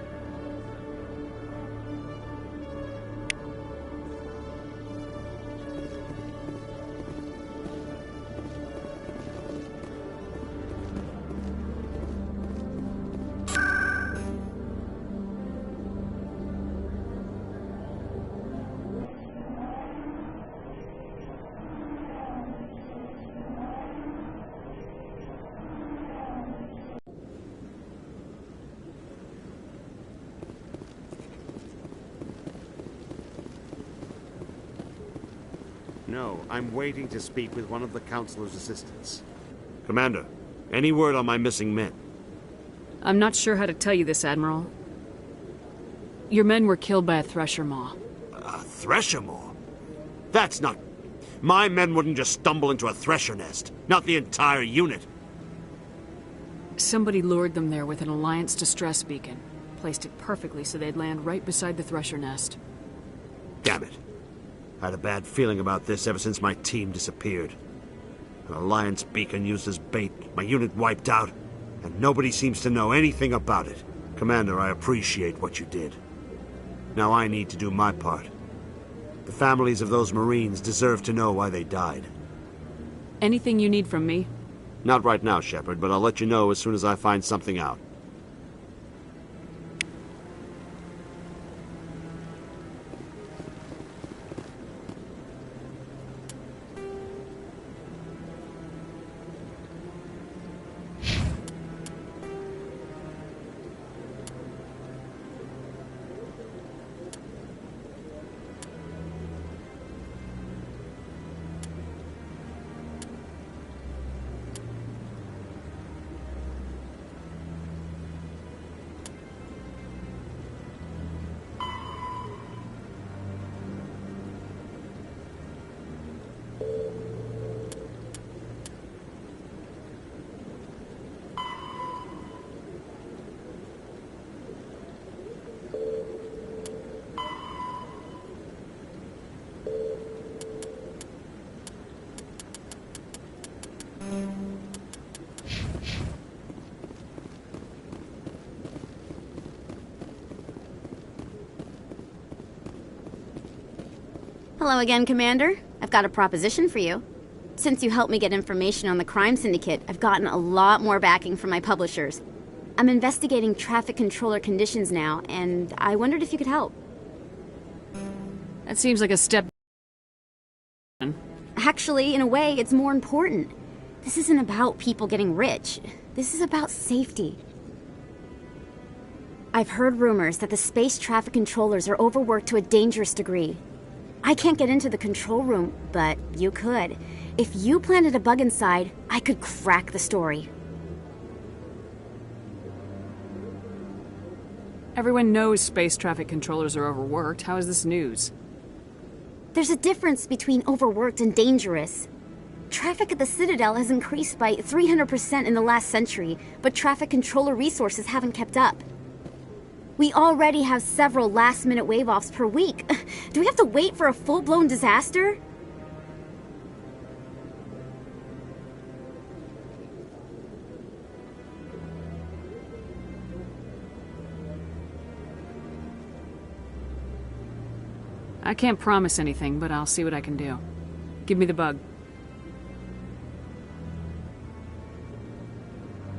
No, I'm waiting to speak with one of the Councilor's assistants. Commander, any word on my missing men? I'm not sure how to tell you this, Admiral. Your men were killed by a Thresher Maw. A Thresher Maw? That's not... My men wouldn't just stumble into a Thresher nest. Not the entire unit. Somebody lured them there with an Alliance distress beacon. Placed it perfectly so they'd land right beside the Thresher nest. Damn it. I had a bad feeling about this ever since my team disappeared. An Alliance beacon used as bait, my unit wiped out, and nobody seems to know anything about it. Commander, I appreciate what you did. Now I need to do my part. The families of those Marines deserve to know why they died. Anything you need from me? Not right now, Shepard, but I'll let you know as soon as I find something out. Hello again, Commander. I've got a proposition for you. Since you helped me get information on the crime syndicate, I've gotten a lot more backing from my publishers. I'm investigating traffic controller conditions now, and I wondered if you could help. That seems like a step... Actually, in a way, it's more important. This isn't about people getting rich. This is about safety. I've heard rumors that the space traffic controllers are overworked to a dangerous degree. I can't get into the control room, but you could. If you planted a bug inside, I could crack the story. Everyone knows space traffic controllers are overworked. How is this news? There's a difference between overworked and dangerous. Traffic at the Citadel has increased by 300% in the last century, but traffic controller resources haven't kept up. We already have several last-minute wave-offs per week. Do we have to wait for a full-blown disaster? I can't promise anything, but I'll see what I can do. Give me the bug.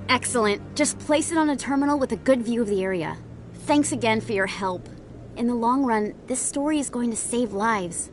Excellent. Just place it on a terminal with a good view of the area. Thanks again for your help. In the long run, this story is going to save lives.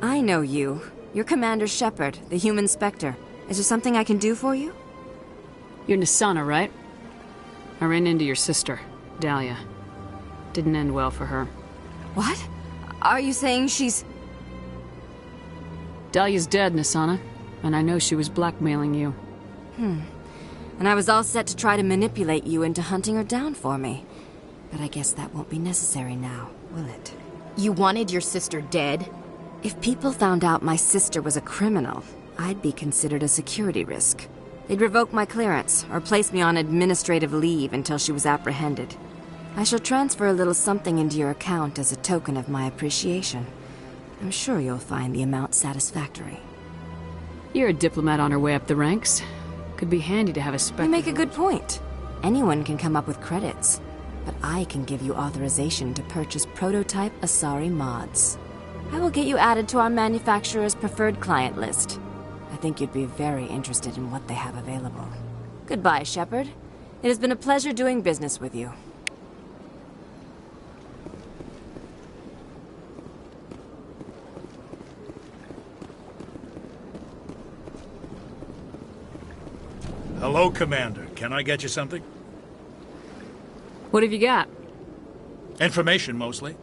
I know you. You're Commander Shepard, the human Spectre. Is there something I can do for you? You're Nisana, right? I ran into your sister, Dahlia. Didn't end well for her. What? Are you saying she's... Dahlia's dead, Nisana. And I know she was blackmailing you. And I was all set to try to manipulate you into hunting her down for me. But I guess that won't be necessary now, will it? You wanted your sister dead? If people found out my sister was a criminal, I'd be considered a security risk. They'd revoke my clearance, or place me on administrative leave until she was apprehended. I shall transfer a little something into your account as a token of my appreciation. I'm sure you'll find the amount satisfactory. You're a diplomat on her way up the ranks. Could be handy to have a Spectre. You make a good point. Anyone can come up with credits, but I can give you authorization to purchase prototype Asari mods. I will get you added to our manufacturer's preferred client list. I think you'd be very interested in what they have available. Goodbye, Shepard. It has been a pleasure doing business with you. Hello, Commander. Can I get you something? What have you got? Information, mostly.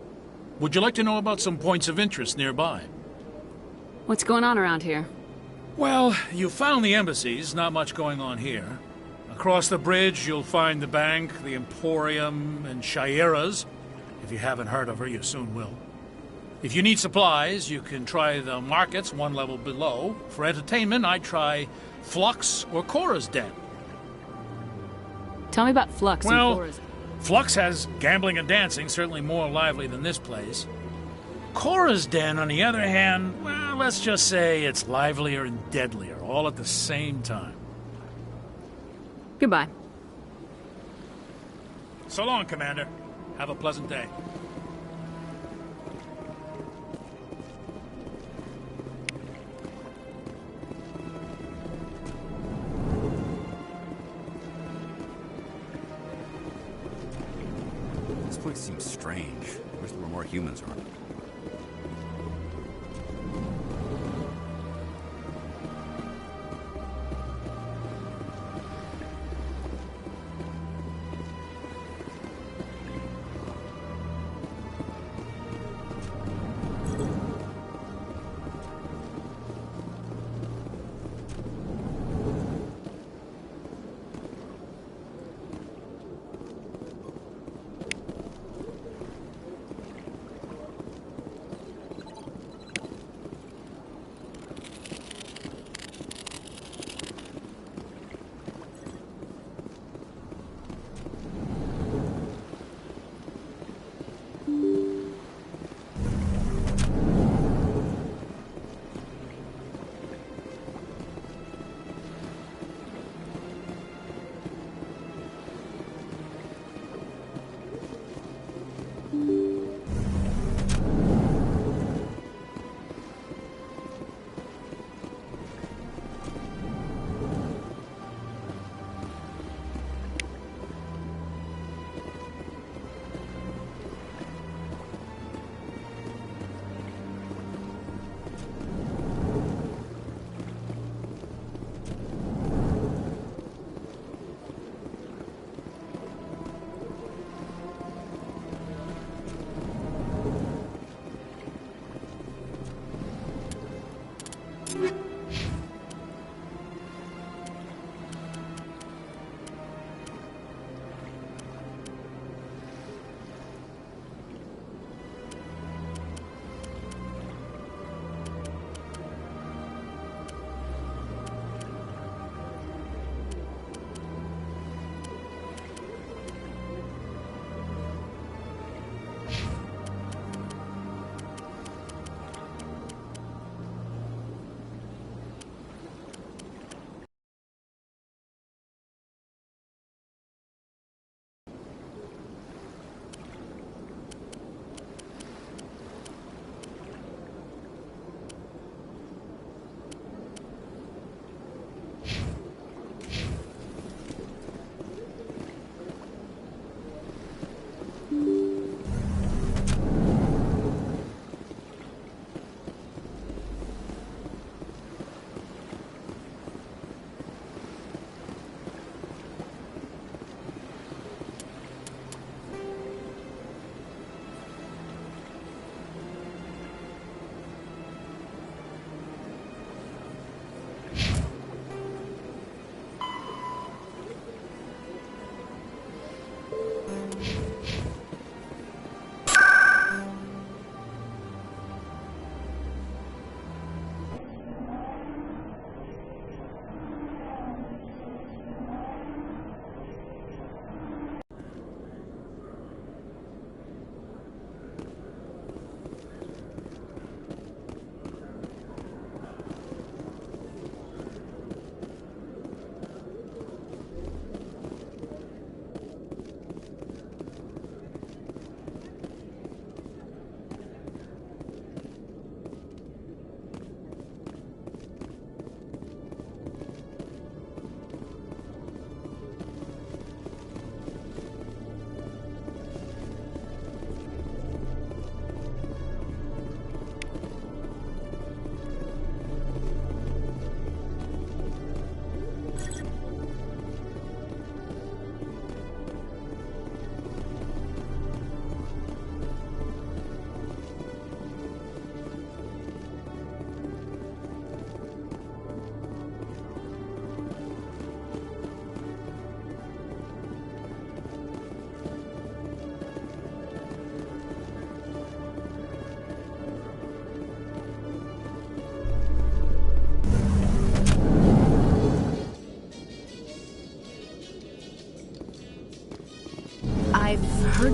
Would you like to know about some points of interest nearby? What's going on around here? Well, you found the embassies, not much going on here. Across the bridge, you'll find the bank, the Emporium, and Shaira's. If you haven't heard of her, you soon will. If you need supplies, you can try the markets one level below. For entertainment, I'd try Flux or Cora's Den. Tell me about Flux and Cora's. Flux has gambling and dancing, certainly more lively than this place. Cora's Den, on the other hand, well, let's just say it's livelier and deadlier, all at the same time. Goodbye. So long, Commander. Have a pleasant day. This place seems strange. I wish there were more humans around.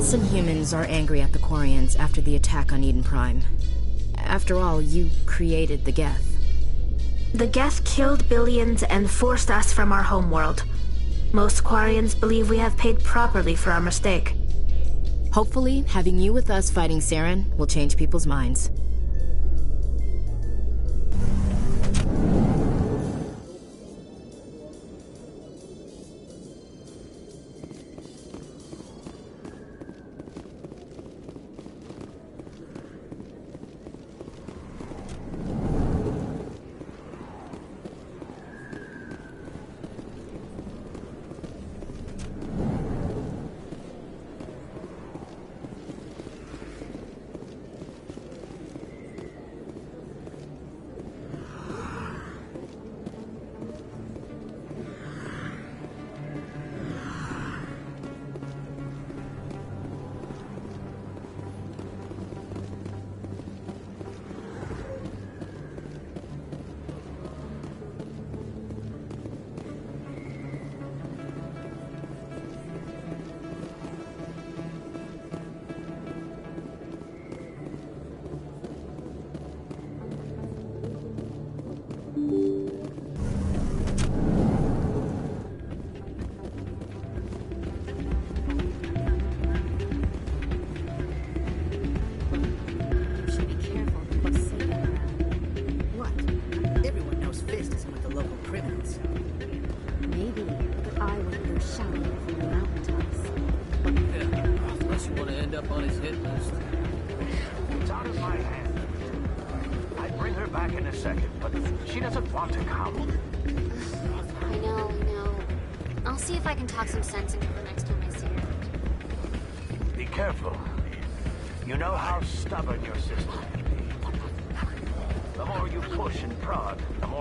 Some humans are angry at the Quarians after the attack on Eden Prime. After all, you created the Geth. The Geth killed billions and forced us from our homeworld. Most Quarians believe we have paid properly for our mistake. Hopefully, having you with us fighting Saren will change people's minds.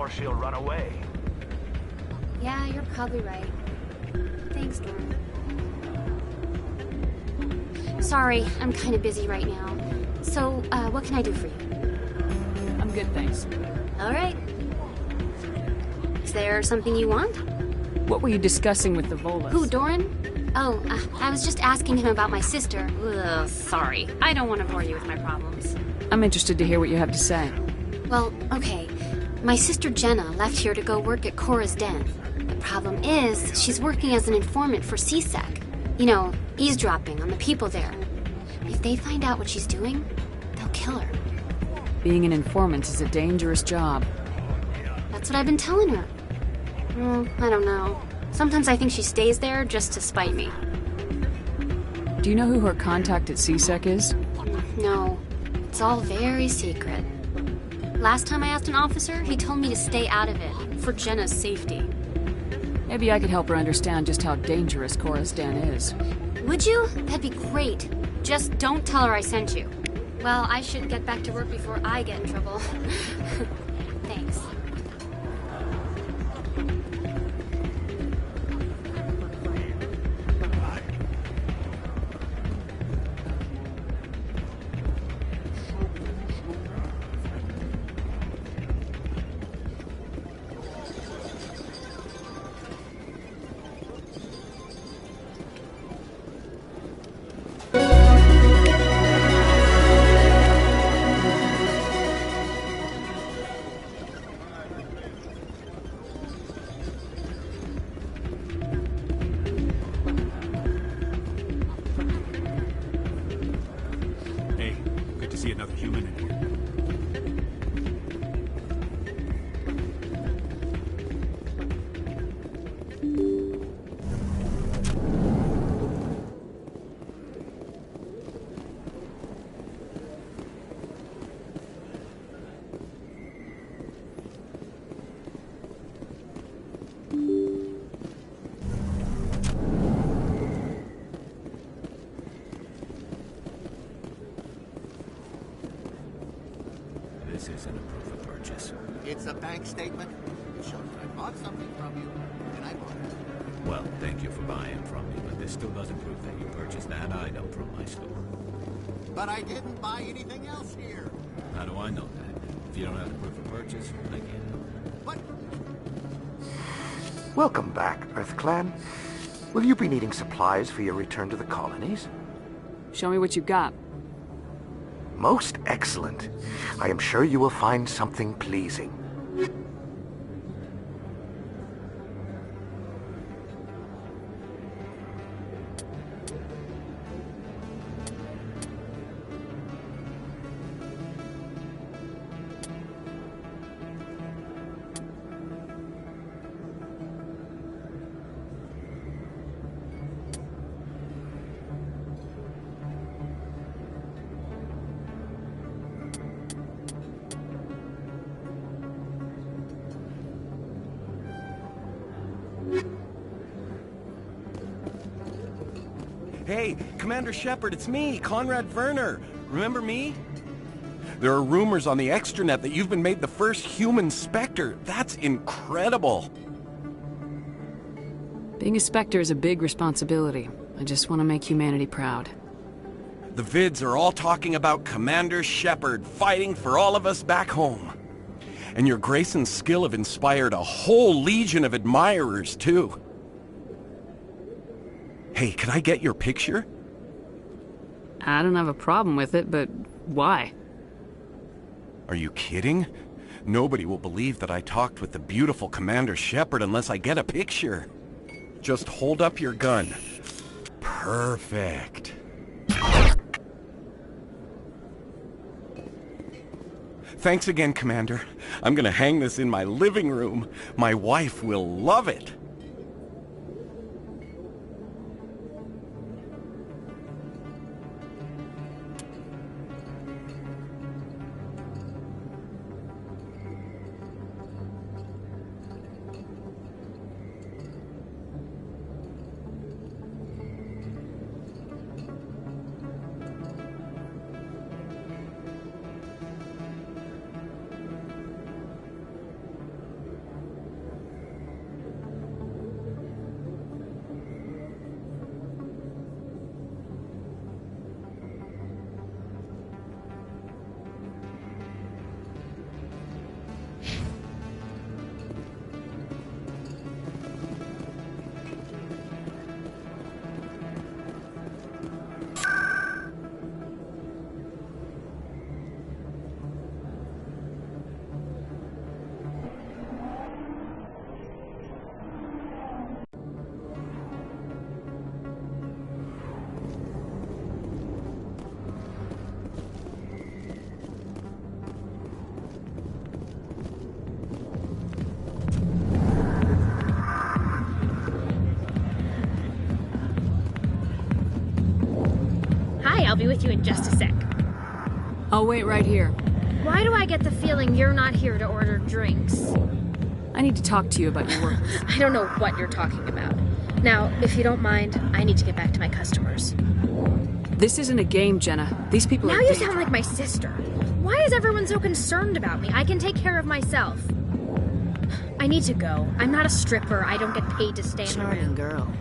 She'll run away. Yeah, you're probably right. Thanks, Norm. Sorry, I'm kind of busy right now. So, what can I do for you? I'm good, thanks. All right. Is there something you want? What were you discussing with the Volus? Who, Doran? Oh, I was just asking him about my sister. Ugh, sorry. I don't want to bore you with my problems. I'm interested to hear what you have to say. Well, okay. My sister Jenna left here to go work at Cora's Den. The problem is, she's working as an informant for CSEC. You know, eavesdropping on the people there. If they find out what she's doing, they'll kill her. Being an informant is a dangerous job. That's what I've been telling her. Well, I don't know. Sometimes I think she stays there just to spite me. Do you know who her contact at CSEC is? No. It's all very secret. Last time I asked an officer, he told me to stay out of it, for Jenna's safety. Maybe I could help her understand just how dangerous Cora's Den is. Would you? That'd be great. Just don't tell her I sent you. Well, I should get back to work before I get in trouble. Thanks. This isn't a proof of purchase. It's a bank statement. It shows I bought something from you, and I bought it. Well, thank you for buying from me, but this still doesn't prove that you purchased that item from my store. But I didn't buy anything else here. How do I know that? If you don't have the proof of purchase, I can't know. What? Welcome back, Earth Clan. Will you be needing supplies for your return to the colonies? Show me what you've got. Most excellent. I am sure you will find something pleasing. Hey, Commander Shepard, it's me, Conrad Werner. Remember me? There are rumors on the extranet that you've been made the first human Spectre. That's incredible. Being a Spectre is a big responsibility. I just want to make humanity proud. The vids are all talking about Commander Shepard fighting for all of us back home. And your grace and skill have inspired a whole legion of admirers, too. Hey, can I get your picture? I don't have a problem with it, but why? Are you kidding? Nobody will believe that I talked with the beautiful Commander Shepard unless I get a picture. Just hold up your gun. Perfect. Thanks again, Commander. I'm gonna hang this in my living room. My wife will love it. I'll be with you in just a sec. I'll wait right here. Why do I get the feeling you're not here to order drinks? I need to talk to you about your work. I don't know what you're talking about. Now, if you don't mind, I need to get back to my customers. This isn't a game, Jenna. These people now are you sound like my sister. Why is everyone so concerned about me? I can take care of myself. I need to go. I'm not a stripper. I don't get paid to stand Charming around. girl.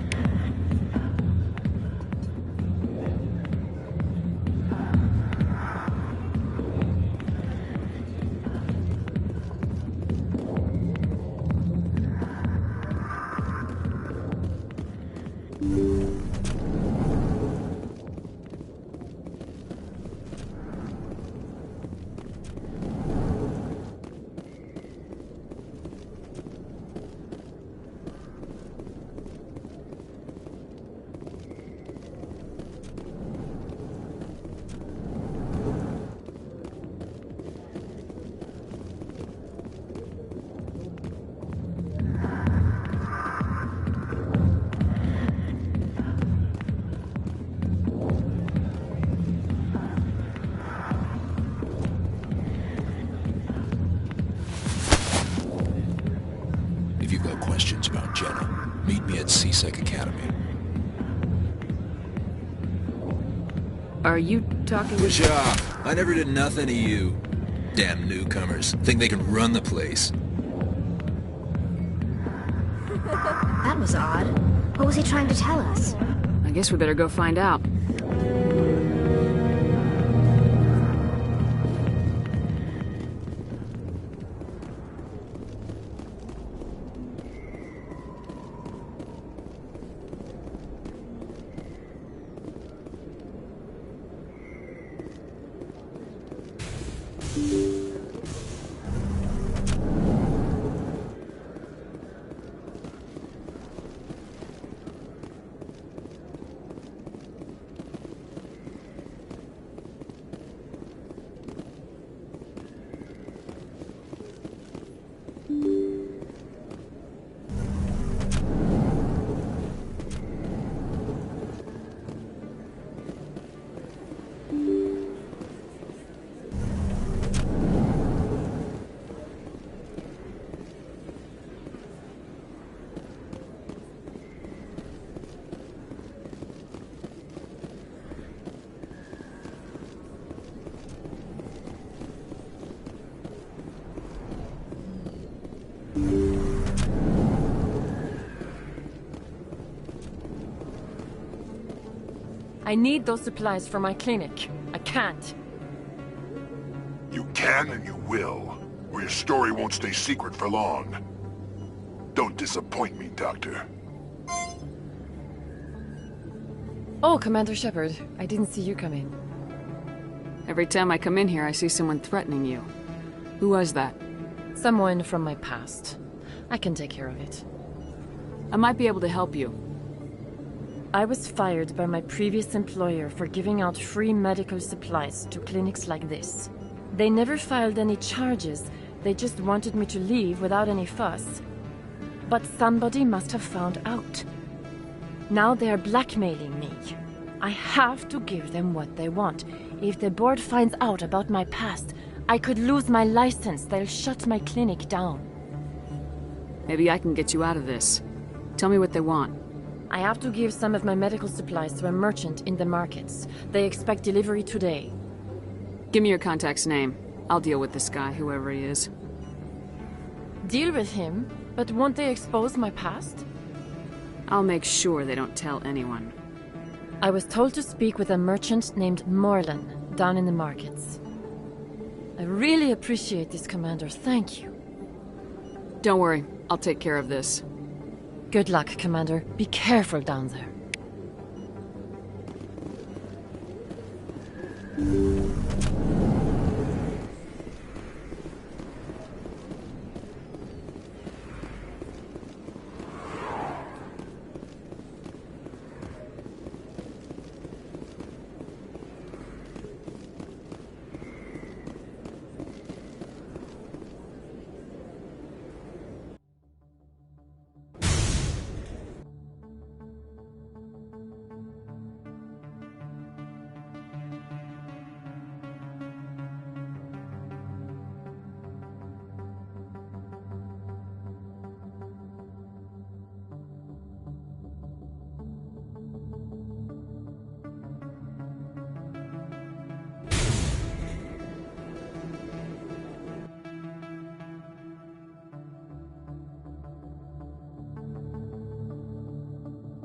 If you've got questions about Jenna, meet me at CSEC Academy. Are you talking to... Push off! I never did nothing to you. Damn newcomers. Think they can run the place. That was odd. What was he trying to tell us? I guess we better go find out. I need those supplies for my clinic. I can't. You can and you will, or your story won't stay secret for long. Don't disappoint me, Doctor. Oh, Commander Shepard. I didn't see you come in. Every time I come in here, I see someone threatening you. Who was that? Someone from my past. I can take care of it. I might be able to help you. I was fired by my previous employer for giving out free medical supplies to clinics like this. They never filed any charges, they just wanted me to leave without any fuss. But somebody must have found out. Now they are blackmailing me. I have to give them what they want. If the board finds out about my past, I could lose my license. They'll shut my clinic down. Maybe I can get you out of this. Tell me what they want. I have to give some of my medical supplies to a merchant in the markets. They expect delivery today. Give me your contact's name. I'll deal with this guy, whoever he is. Deal with him? But won't they expose my past? I'll make sure they don't tell anyone. I was told to speak with a merchant named Morlan down in the markets. I really appreciate this, Commander. Thank you. Don't worry. I'll take care of this. Good luck, Commander. Be careful down there.